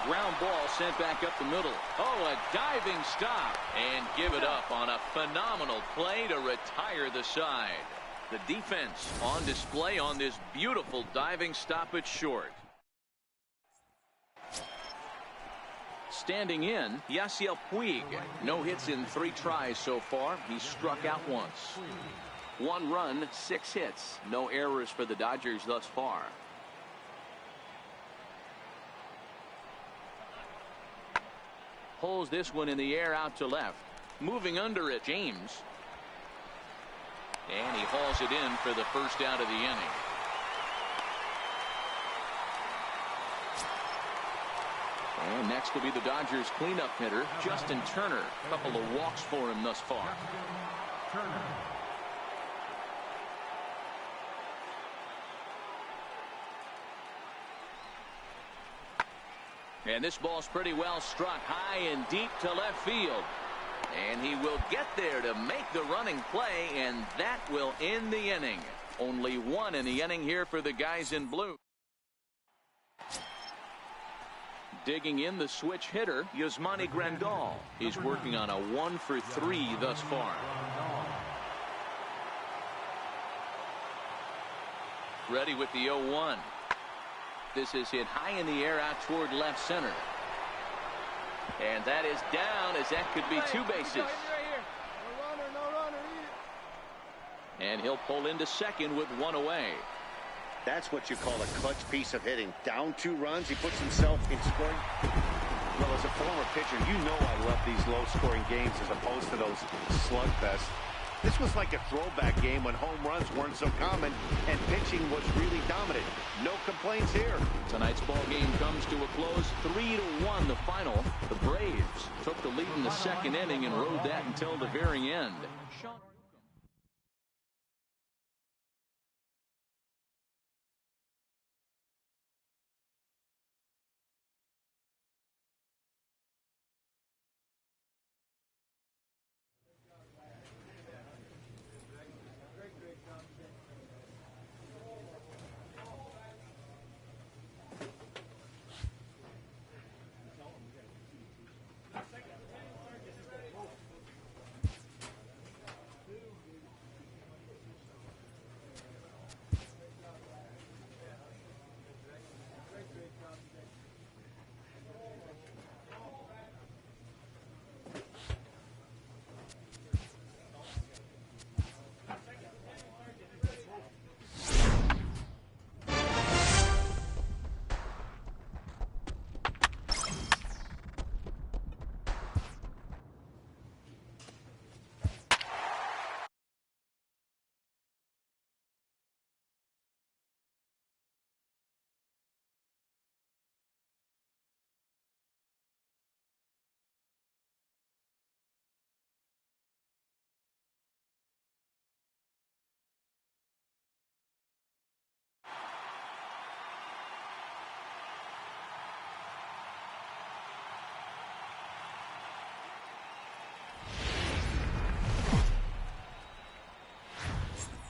Ground ball sent back up the middle. Oh, a diving stop, and give it up on a phenomenal play to retire the side. The defense on display on this beautiful diving stop at short. Standing in, Yasiel Puig. No hits in 3 tries so far. He struck out once. 1 run, 6 hits. No errors for the Dodgers thus far. Pulls this one in the air out to left. Moving under it, James. And he hauls it in for the first out of the inning. And next will be the Dodgers cleanup hitter, Justin Turner. A couple of walks for him thus far. Turner. And this ball's pretty well struck high and deep to left field. And he will get there to make the running play, and that will end the inning. Only 1 in the inning here for the guys in blue. Digging in, the switch hitter, Yasmani Grandal. He's working on a 1 for 3 thus far. Ready with the 0-1. This is hit high in the air out toward left center. And that is down, as that could be 2 bases. And he'll pull into second with 1 away. That's what you call a clutch piece of hitting. Down 2 runs, he puts himself in scoring. Well, as a former pitcher, you know I love these low-scoring games as opposed to those slugfests. This was like a throwback game when home runs weren't so common and pitching was really dominant. No complaints here. Tonight's ball game comes to a close. 3-1 the final. The Braves took the lead in the second inning and rode that until the very end.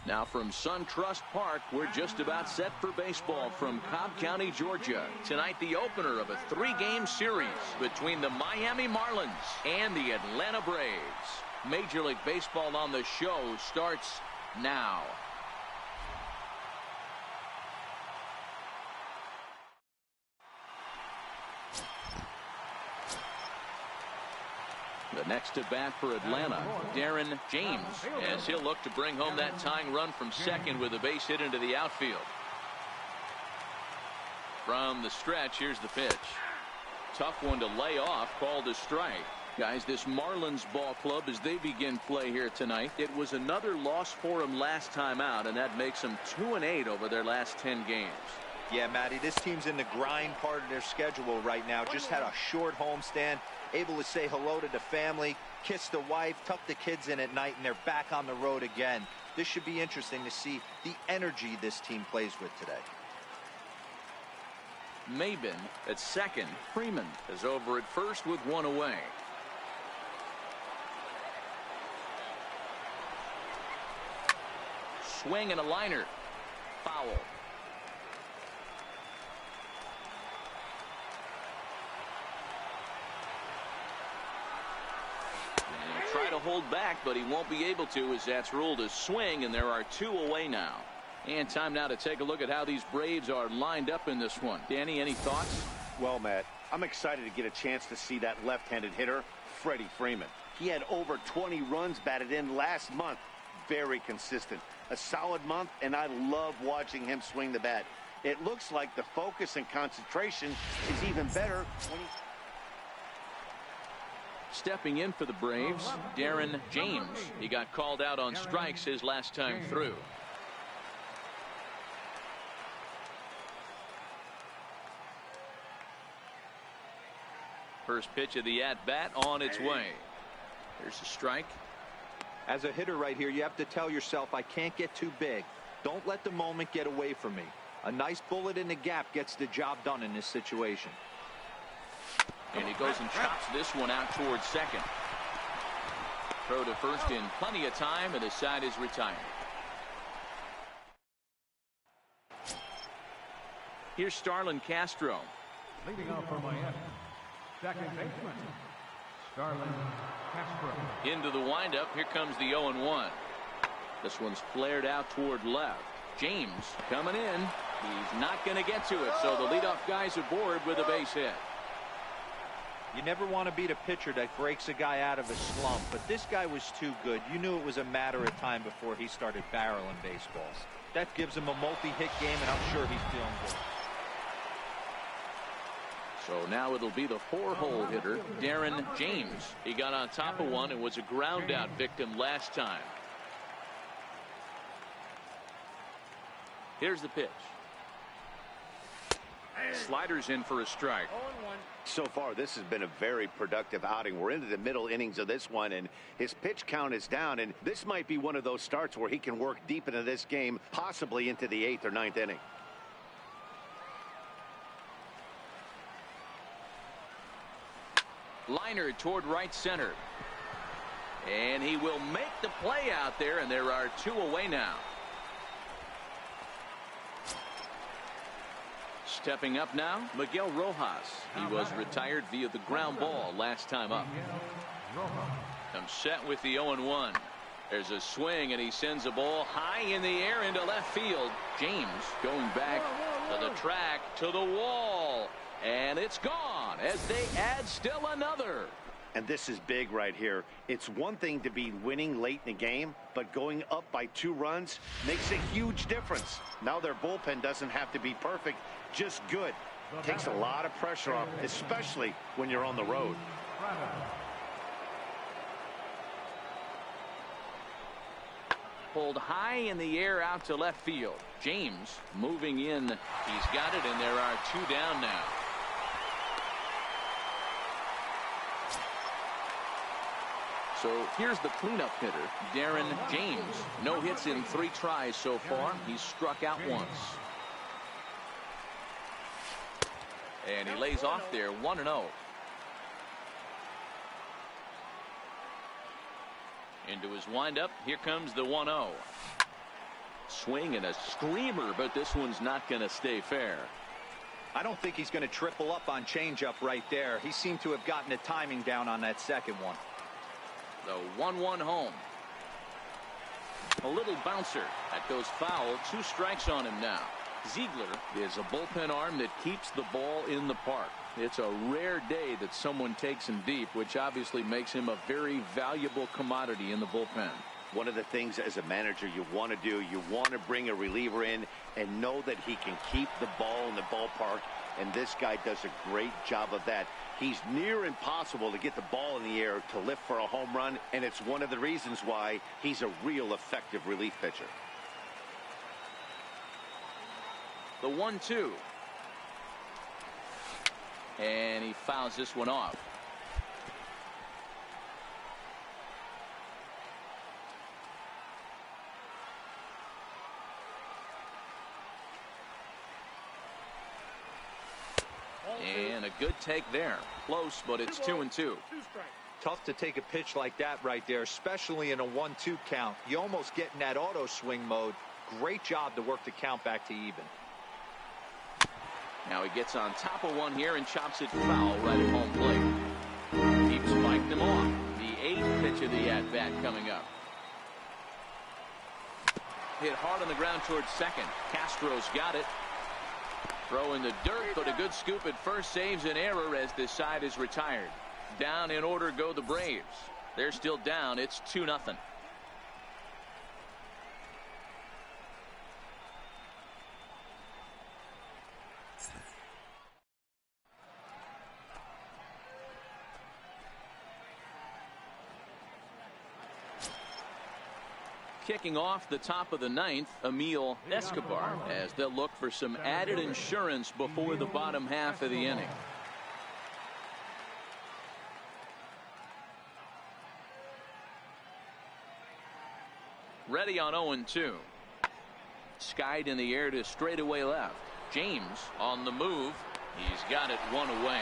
Now from SunTrust Park, we're just about set for baseball from Cobb County, Georgia. Tonight, the opener of a 3-game series between the Miami Marlins and the Atlanta Braves. Major League Baseball on the show starts now. The next to bat for Atlanta, Darren James, as he'll look to bring home that tying run from second with a base hit into the outfield. From the stretch, here's the pitch. Tough one to lay off, called a strike. Guys, this Marlins ball club, as they begin play here tonight, it was another loss for them last time out, and that makes them 2-8 over their last 10 games. Yeah, Matty, this team's in the grind part of their schedule right now. Just had a short homestand, able to say hello to the family, kiss the wife, tuck the kids in at night, and they're back on the road again. This should be interesting to see the energy this team plays with today. Mabin at second. Freeman is over at first with one away. Swing and a liner. Foul. Try to hold back, but he won't be able to, as that's ruled a swing, and there are 2 away now. And time now to take a look at how these Braves are lined up in this one. Danny, any thoughts? Well, Matt, I'm excited to get a chance to see that left-handed hitter, Freddie Freeman. He had over 20 runs batted in last month. Very consistent. A solid month, and I love watching him swing the bat. It looks like the focus and concentration is even better when he... Stepping in for the Braves, Darren James. He got called out on strikes his last time through. First pitch of the at-bat on its way. Here's a strike. As a hitter right here, you have to tell yourself, I can't get too big. Don't let the moment get away from me. A nice bullet in the gap gets the job done in this situation. And he goes and chops this one out towards second. Throw to first in plenty of time, and the side is retired. Here's Starlin Castro. Leading off for Miami, second baseman, Starlin Castro. Into the windup. Here comes the 0-1. This one's flared out toward left. James coming in. He's not going to get to it, so the leadoff guy's aboard with a base hit. You never want to beat a pitcher that breaks a guy out of a slump, but this guy was too good. You knew it was a matter of time before he started barreling baseballs. That gives him a multi-hit game, and I'm sure he's feeling good. So now it'll be the 4-hole hitter, Darren James. He got on top of one and was a ground out victim last time. Here's the pitch. Sliders in for a strike. So far, this has been a very productive outing. We're into the middle innings of this one, and his pitch count is down, and this might be one of those starts where he can work deep into this game, possibly into the 8th or 9th inning. Liner toward right center. And he will make the play out there, and there are 2 away now. Stepping up now, Miguel Rojas. He was retired via the ground ball last time up. I'm set with the 0-1. There's a swing, and he sends a ball high in the air into left field. James going back to the track, to the wall, and it's gone as they add still another. And this is big right here. It's one thing to be winning late in the game, but going up by 2 runs makes a huge difference. Now their bullpen doesn't have to be perfect, just good. Takes a lot of pressure off, especially when you're on the road. Pulled high in the air out to left field. James moving in. He's got it, and there are 2 down now. So here's the cleanup hitter, Darren James. No hits in 3 tries so far. He's struck out once. And he lays off there, 1-0. Into his windup. Here comes the 1-0. Swing and a screamer, but this one's not going to stay fair. I don't think he's going to triple up on changeup right there. He seemed to have gotten the timing down on that second one. The 1-1 home. A little bouncer. That goes foul. 2 strikes on him now. Ziegler is a bullpen arm that keeps the ball in the park. It's a rare day that someone takes him deep, which obviously makes him a very valuable commodity in the bullpen. One of the things as a manager you want to do, you want to bring a reliever in and know that he can keep the ball in the ballpark, and this guy does a great job of that. He's near impossible to get the ball in the air to lift for a home run, and it's one of the reasons why he's a real effective relief pitcher. The 1-2. And he fouls this one off. And a good take there. Close, but it's 2-2. Tough to take a pitch like that right there, especially in a 1-2 count. You almost get in that auto swing mode. Great job to work the count back to even. Now he gets on top of one here and chops it foul right at home plate. Keeps fighting him off. The 8th pitch of the at-bat coming up. Hit hard on the ground towards second. Castro's got it. Throw in the dirt, but a good scoop at first saves an error as this side is retired. Down in order go the Braves. They're still down. It's 2-0. Kicking off the top of the 9th, Emil Escobar, as they'll look for some added insurance before the bottom half of the inning. Ready on 0-2. Skied in the air to straightaway left. James on the move. He's got it one away.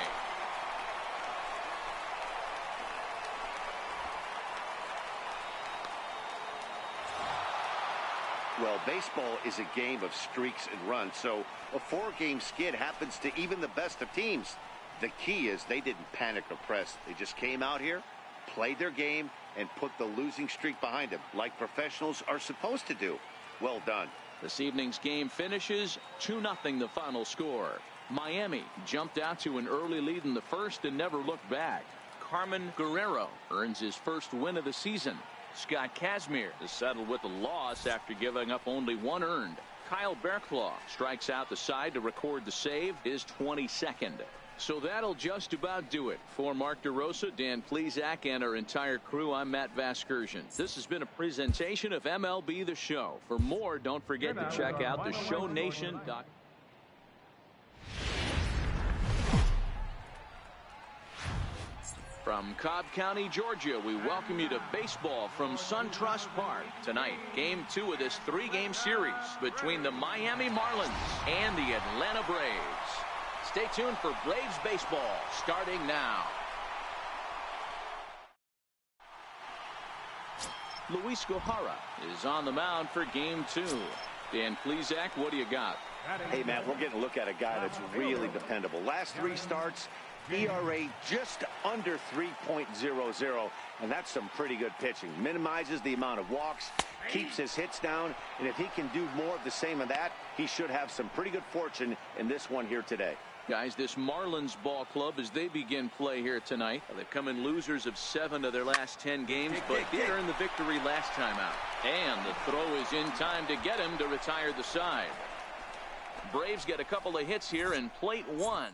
Well, baseball is a game of streaks and runs, so a 4-game skid happens to even the best of teams. The key is they didn't panic or press. They just came out here, played their game, and put the losing streak behind them, like professionals are supposed to do. Well done. This evening's game finishes 2-0 the final score. Miami jumped out to an early lead in the first and never looked back. Carmen Guerrero earns his first win of the season. Scott Kazmir is settled with a loss after giving up only 1 earned. Kyle Berklaw strikes out the side to record the save, his 22nd. So that'll just about do it. For Mark DeRosa, Dan Plesac, and our entire crew, I'm Matt Vasgersian. This has been a presentation of MLB The Show. For more, don't forget to check out theshownation.com. From Cobb County, Georgia, we welcome you to baseball from SunTrust Park. Tonight, Game 2 of this 3-game series between the Miami Marlins and the Atlanta Braves. Stay tuned for Braves baseball starting now. Luis Gohara is on the mound for Game 2. Dan Plesac, what do you got? Hey, Matt, we're getting a look at a guy that's really dependable. Last 3 starts, ERA just under 3.00, and that's some pretty good pitching. Minimizes the amount of walks, keeps his hits down, and if he can do more of the same of that, he should have some pretty good fortune in this one here today. Guys, this Marlins ball club, as they begin play here tonight, they've come in losers of 7 of their last 10 games, but did earn the victory last time out. And the throw is in time to get him to retire the side. Braves get a couple of hits here in plate 1.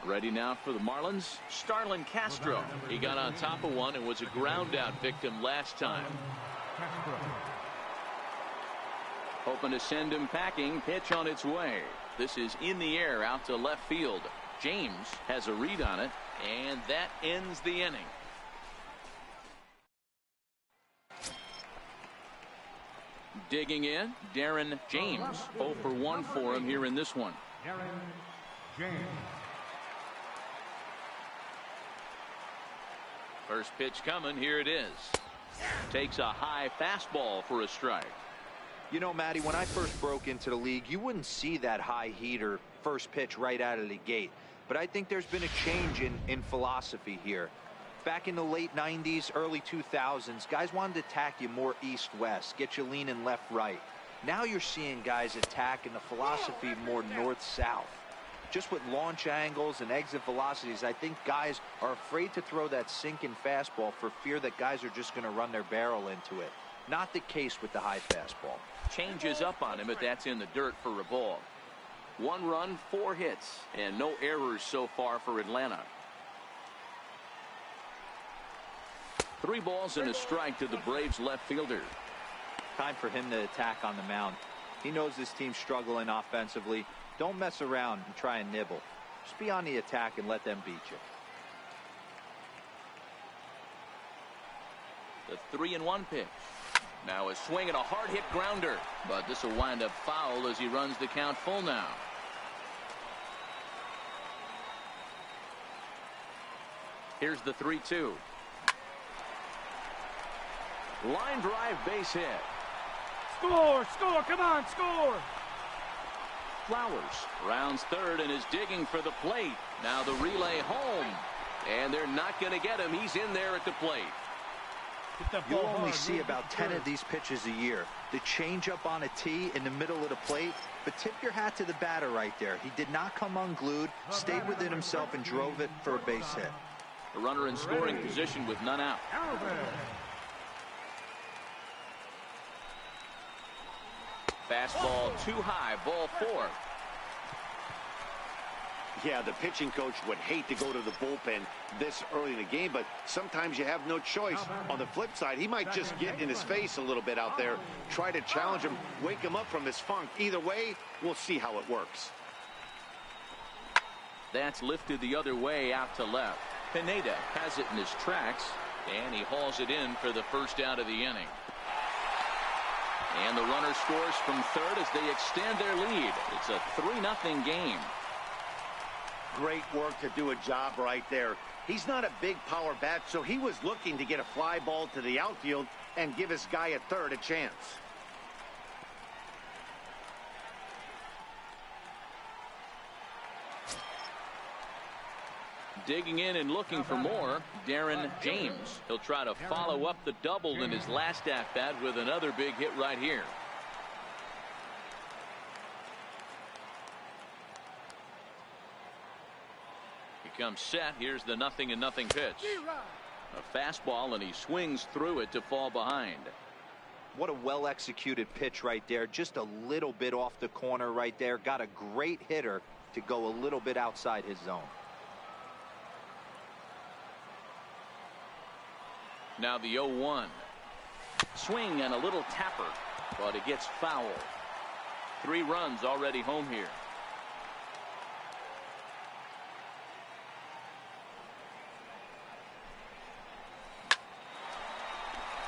Ready now for the Marlins, Starlin Castro. He got on top of one and was a ground out victim last time. Hoping to send him packing. Pitch on its way. This is in the air out to left field. James has a read on it, and that ends the inning. Digging in, Darren James. 0 for 1 for him here in this one. Darren James. First pitch coming. Here it is. Takes a high fastball for a strike. You know, Matty, when I first broke into the league, you wouldn't see that high heater first pitch right out of the gate. But I think there's been a change in philosophy here. Back in the late 90s, early 2000s, guys wanted to attack you more east-west, get you leaning left-right. Now you're seeing guys attack in the philosophy more north-south. Just with launch angles and exit velocities, I think guys are afraid to throw that sinking fastball for fear that guys are just going to run their barrel into it. Not the case with the high fastball. Changes up on him, but that's in the dirt for a ball. 1 run, 4 hits, and no errors so far for Atlanta. 3 balls and a strike to the Braves left fielder. Time for him to attack on the mound. He knows this team's struggling offensively. Don't mess around and try and nibble. Just be on the attack and let them beat you. The 3-1 pitch. Now a swing and a hard hit grounder, but this will wind up foul as he runs the count full now. Here's the 3-2. Line drive, base hit. Score! Score! Come on, score! Flowers rounds third and is digging for the plate. Now the relay home, and they're not going to get him. He's in there at the plate. You only see about 10 of these pitches a year. The changeup on a tee in the middle of the plate, but tip your hat to the batter right there. He did not come unglued, stayed within himself, and drove it for a base hit. A runner in scoring position with none out. Fastball too high, ball 4. Yeah, the pitching coach would hate to go to the bullpen this early in the game, but sometimes you have no choice. On the flip side, he might just get in his face a little bit out there, try to challenge him, wake him up from his funk. Either way, we'll see how it works. That's lifted the other way out to left. Pineda has it in his tracks, and he hauls it in for the first out of the inning. And the runner scores from third as they extend their lead. It's a 3-0 game. Great work to do a job right there. He's not a big power bat, so he was looking to get a fly ball to the outfield and give his guy at third a chance. Digging in and looking for more, Darren James. He'll try to follow up the double in his last at-bat with another big hit right here. He comes set. Here's the 0-0 pitch. A fastball, and he swings through it to fall behind. What a well-executed pitch right there. Just a little bit off the corner right there. Got a great hitter to go a little bit outside his zone. Now the 0-1. Swing and a little tapper, but it gets foul. 3 runs already home here.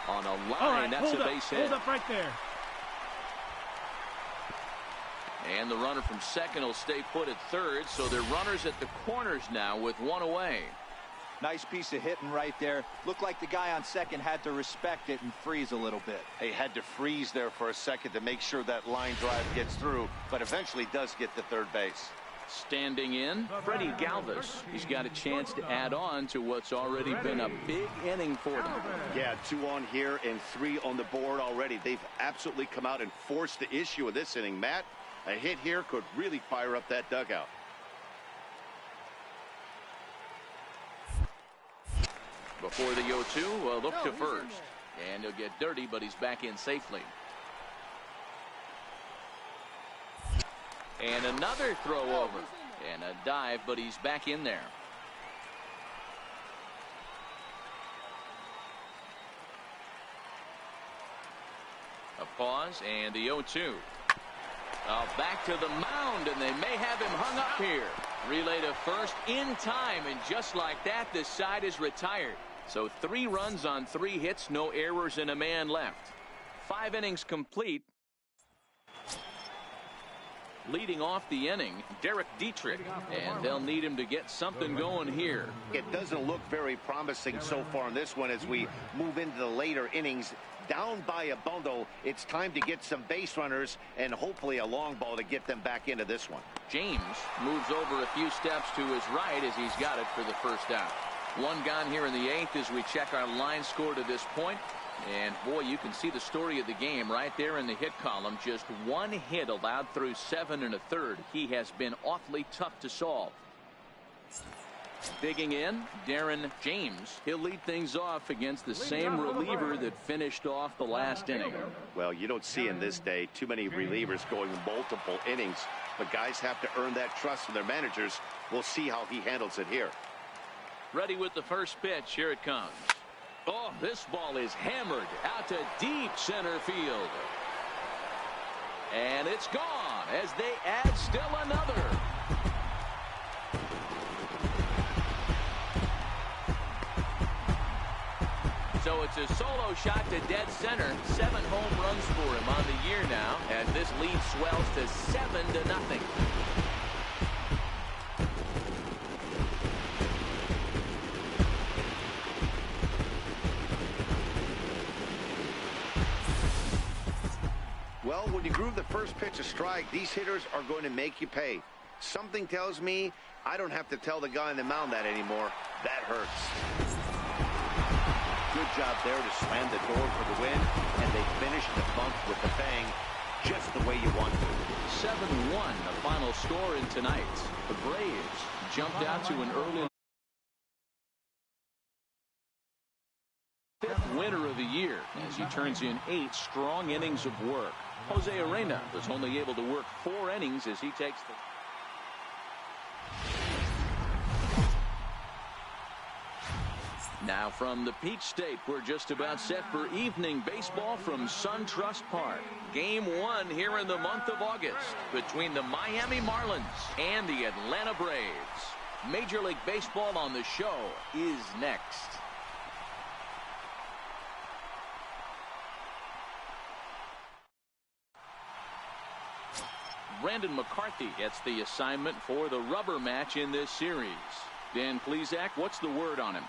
On a line, right, that's a base hit. Hold up right there. And the runner from second will stay put at third, so they're runners at the corners now with 1 away. Nice piece of hitting right there. Looked like the guy on second had to respect it and freeze a little bit. He had to freeze there for a second to make sure that line drive gets through, but eventually does get to third base. Standing in, Freddie Galvis. He's got a chance to add on to what's already been a big inning for them. Yeah, 2 on here and 3 on the board already. They've absolutely come out and forced the issue of this inning. Matt, a hit here could really fire up that dugout. Before the 0-2, a look to first. And he'll get dirty, but he's back in safely. And another throw over. And a dive, but he's back in there. A pause, and the 0-2. Back to the mound, and they may have him hung up here. Relay to first in time, and just like that, this side is retired. So 3 runs on 3 hits, no errors, and a man left. 5 innings complete. Leading off the inning, Derek Dietrich, and they'll need him to get something going here. It doesn't look very promising so far in this one as we move into the later innings. Down by a bundle, it's time to get some base runners and hopefully a long ball to get them back into this one. James moves over a few steps to his right as he's got it for the first out. One gone here in the eighth as we check our line score to this point. And boy, you can see the story of the game right there in the hit column. Just one hit allowed through 7 1/3. He has been awfully tough to solve. Digging in, Darren James. He'll lead things off against the same reliever that finished off the last inning. Well, you don't see in this day too many relievers going multiple innings, but guys have to earn that trust from their managers. We'll see how he handles it here. Ready with the first pitch. Here it comes. Oh, this ball is hammered out to deep center field. And it's gone as they add still another. So it's a solo shot to dead center. 7 home runs for him on the year now, and this lead swells to 7-0. Well, when you groove the first pitch a strike, these hitters are going to make you pay. Something tells me I don't have to tell the guy on the mound that anymore. That hurts. Good job there to slam the door for the win, and they finish the bump with the bang just the way you want to. 7-1 the final score in tonight. The Braves jumped out to an early 5th winner of the year as he turns in 8 strong innings of work. Jose Arena was only able to work 4 innings as he takes the Now from the Peach State, we're just about set for evening baseball from SunTrust Park. Game 1 here in the month of August between the Miami Marlins and the Atlanta Braves. Major League Baseball on the show is next. Brandon McCarthy gets the assignment for the rubber match in this series. Dan Plesac, what's the word on him?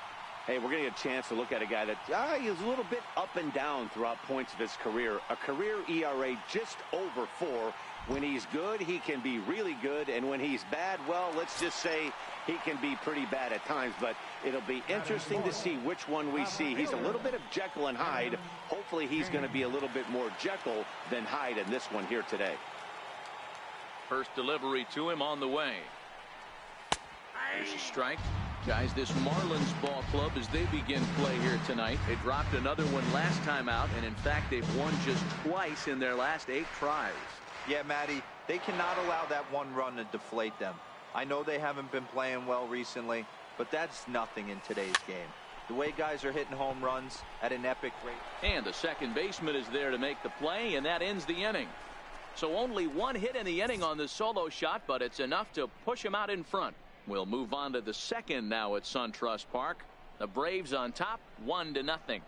Hey, we're going to get a chance to look at a guy that is a little bit up and down throughout points of his career. A career ERA just over 4. When he's good, he can be really good. And when he's bad, well, let's just say he can be pretty bad at times. But it'll be interesting to see which one we see. He's a little bit of Jekyll and Hyde. Hopefully he's going to be a little bit more Jekyll than Hyde in this one here today. First delivery to him on the way. There's a strike. Guys, this Marlins ball club, as they begin play here tonight, they dropped another one last time out, and in fact, they've won just twice in their last 8 tries. Yeah, Matty, they cannot allow that one run to deflate them. I know they haven't been playing well recently, but that's nothing in today's game. The way guys are hitting home runs at an epic rate. And the second baseman is there to make the play, and that ends the inning. So only 1 hit in the inning on this solo shot, but it's enough to push him out in front. We'll move on to the second now at SunTrust Park. The Braves on top, 1-0.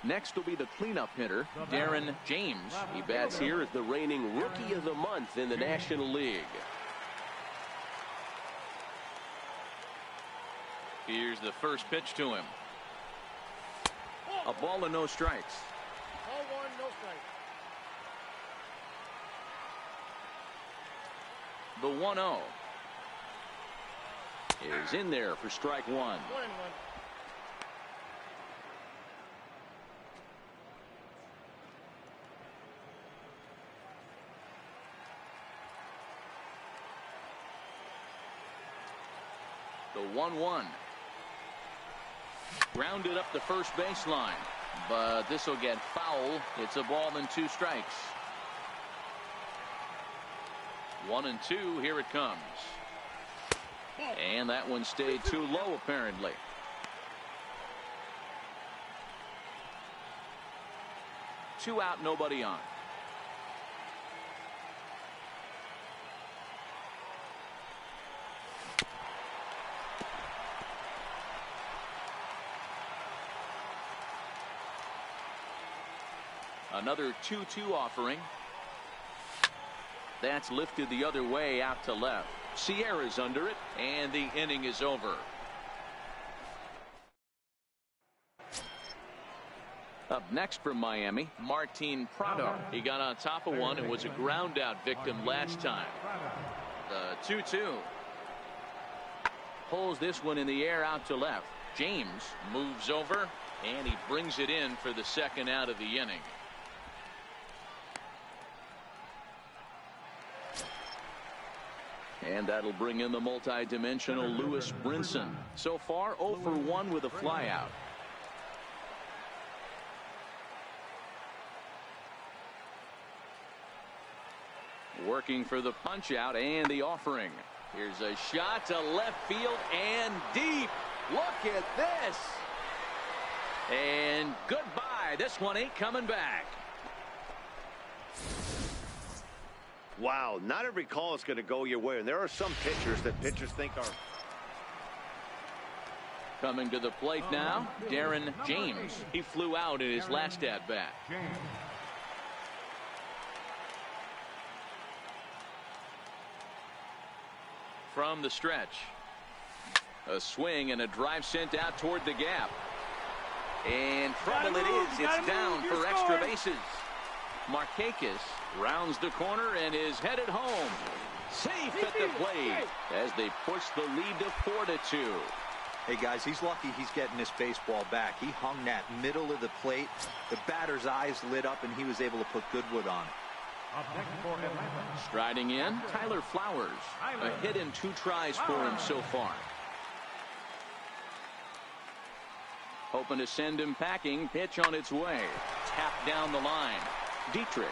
Next will be the cleanup hitter, Darren James. He bats here as the reigning Rookie of the Month in the National League. Here's the first pitch to him. A ball and no strikes. Ball 1, no strike. The 1-0 is in there for strike 1. 1-1. The 1-1. Grounded up the first baseline, but this will get foul. It's a ball and 2 strikes. 1-2. Here it comes. And that one stayed too low, apparently. Two out, nobody on. Another 2-2 offering. That's lifted the other way out to left. Sierra's under it, and the inning is over. Up next from Miami, Martin Prado. He got on top of one and was a ground out victim last time. The 2-2. Pulls this one in the air out to left. James moves over, and he brings it in for the second out of the inning. And that'll bring in the multi-dimensional Lewis Brinson. So far, 0 for 1 with a flyout. Working for the punch out and the offering. Here's a shot to left field and deep. Look at this. And goodbye. This one ain't coming back. Wow, not every call is going to go your way, and there are some pitchers that pitchers think are. Coming to the plate now, Darren James. He flew out in his last at bat. From the stretch, a swing and a drive sent out toward the gap, and trouble it is. It's down for extra bases. Markakis rounds the corner and is headed home. Safe at the plate as they push the lead to 4-2. Hey guys, he's lucky he's getting this baseball back. He hung that middle of the plate. The batter's eyes lit up and he was able to put good wood on it. Striding in, Tyler Flowers. A hit in 2 tries for him so far. Hoping to send him packing. Pitch on its way. Tap down the line. Dietrich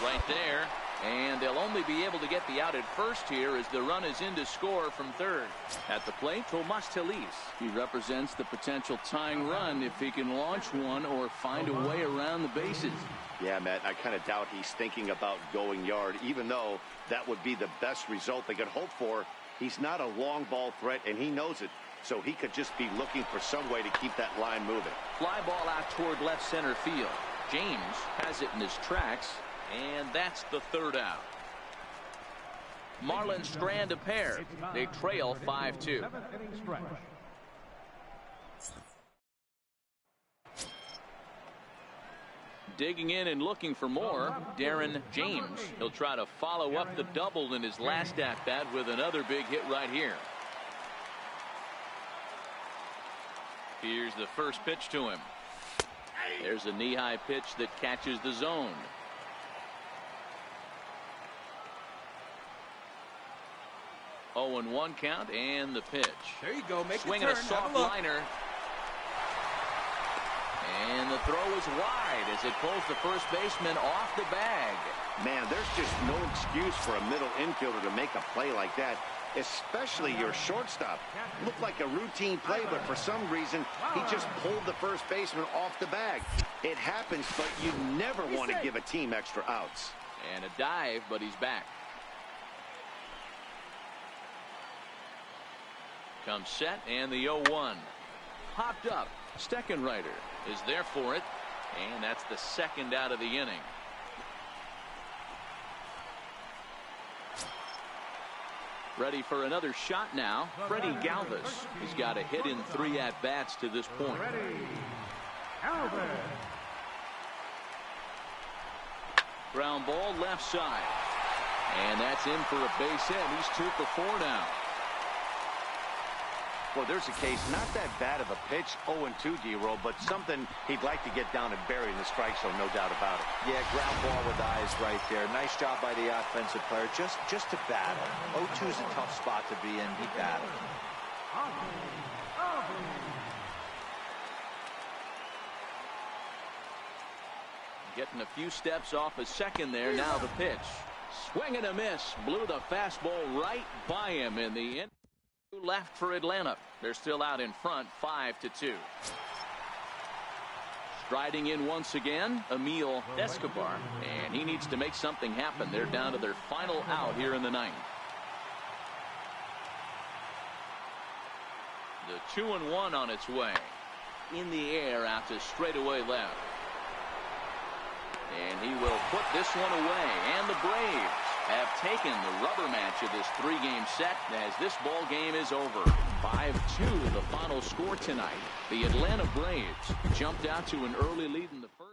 right there, and they'll only be able to get the out at first here as the run is in to score from third. At the plate, Tomas Telis. He represents the potential tying run if he can launch one or find a way around the bases. Yeah, Matt, I kind of doubt he's thinking about going yard, even though that would be the best result they could hope for. He's not a long ball threat, and he knows it, so he could just be looking for some way to keep that line moving. Fly ball out toward left center field. James has it in his tracks, and that's the third out. Marlins strand a pair. They trail 5-2. Digging in and looking for more, Darren James. He'll try to follow up the double in his last at-bat with another big hit right here. Here's the first pitch to him. There's a knee-high pitch that catches the zone. Oh, and 1 count, and the pitch. There you go. Make swinging a soft liner. And the throw is wide as it pulls the first baseman off the bag. Man, there's just no excuse for a middle infielder to make a play like that, especially your shortstop. Looked like a routine play, but for some reason, he just pulled the first baseman off the bag. It happens, but you never want to give a team extra outs. And a dive, but he's back. Comes set, and the 0-1. Popped up. Steckenrider is there for it, and that's the second out of the inning. Ready for another shot now. Freddie Galvis. He's got a hit in 3 at-bats to this point. Ground ball left side. And that's in for a base hit. He's 2 for 4 now. Well, there's a case, not that bad of a pitch, 0-2, D-roll, but something he'd like to get down and bury in the strike zone, no doubt about it. Yeah, ground ball with eyes right there. Nice job by the offensive player. Just to battle. 0-2 is a tough spot to be in. He battled. Getting a few steps off a second there. Now the pitch. Swing and a miss. Blew the fastball right by him in the end. Left for Atlanta. They're still out in front, 5-2. Striding in once again, Emil Escobar, and he needs to make something happen. They're down to their final out here in the 9th. The 2-1 on its way. In the air out to straightaway left. And he will put this one away. And the Braves have taken the rubber match of this 3-game set as this ball game is over. 5-2 the final score tonight. The Atlanta Braves jumped out to an early lead in the first.